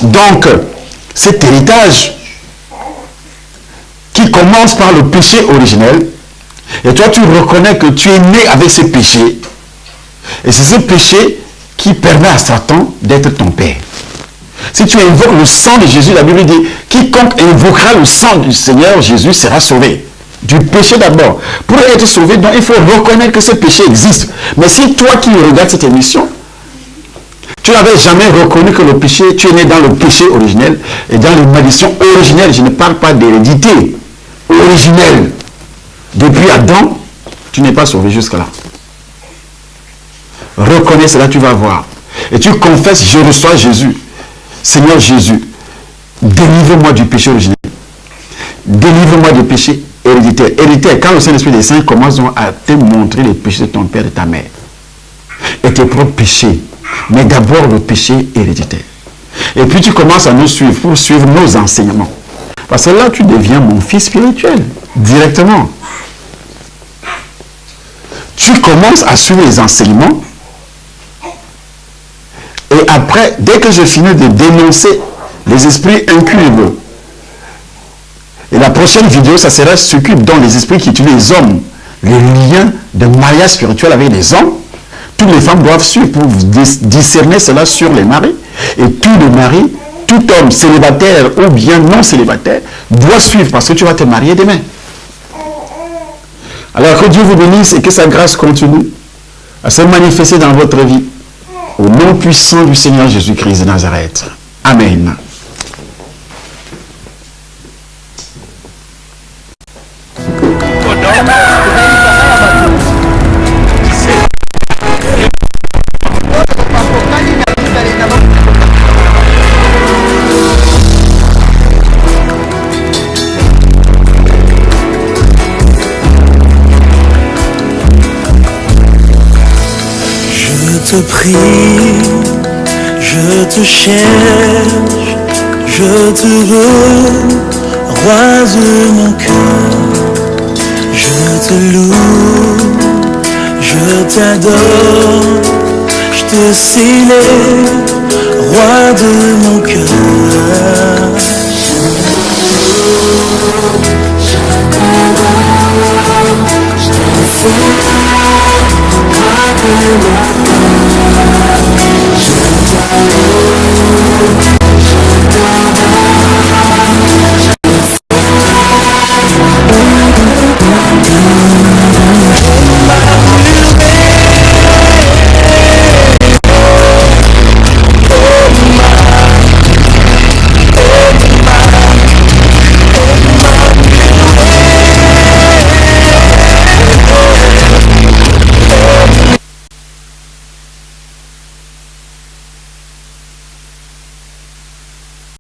Donc, cet héritage qui commence par le péché originel, et toi tu reconnais que tu es né avec ce péché, et c'est ce péché qui permet à Satan d'être ton père. Si tu invoques le sang de Jésus, la Bible dit, quiconque invoquera le sang du Seigneur Jésus sera sauvé. Du péché d'abord. Pour être sauvé, donc il faut reconnaître que ce péché existe. Mais si toi qui regardes cette émission, Tu n'avais jamais reconnu que le péché, tu es né dans le péché originel et dans les malédictions originelles. Je ne parle pas d'hérédité originelle. Depuis Adam, tu n'es pas sauvé jusqu'à là. Reconnais cela, tu vas voir. Et tu confesses, je reçois Jésus. Seigneur Jésus, délivre-moi du péché originel. Délivre-moi du péché héréditaire. Héréditaire, quand le Saint-Esprit des Saints commence à te montrer les péchés de ton père et de ta mère. Et tes propres péchés. Mais d'abord le péché héréditaire. Et puis tu commences à nous suivre pour suivre nos enseignements. Parce que là, tu deviens mon fils spirituel. Directement. Tu commences à suivre les enseignements. Et après, dès que je finis de dénoncer les esprits incubes, et la prochaine vidéo, ça sera s'occupe dans les esprits qui tuent les hommes, les liens de mariage spirituel avec les hommes. Toutes les femmes doivent suivre pour discerner cela sur les maris. Et tous les maris, tout homme célibataire ou bien non célibataire, doit suivre parce que tu vas te marier demain. Alors que Dieu vous bénisse et que sa grâce continue à se manifester dans votre vie. Au nom puissant du Seigneur Jésus-Christ de Nazareth. Amen. Je te prie, je te cherche, je te veux, roi de mon cœur. Je te loue, je t'adore, je te célèbre.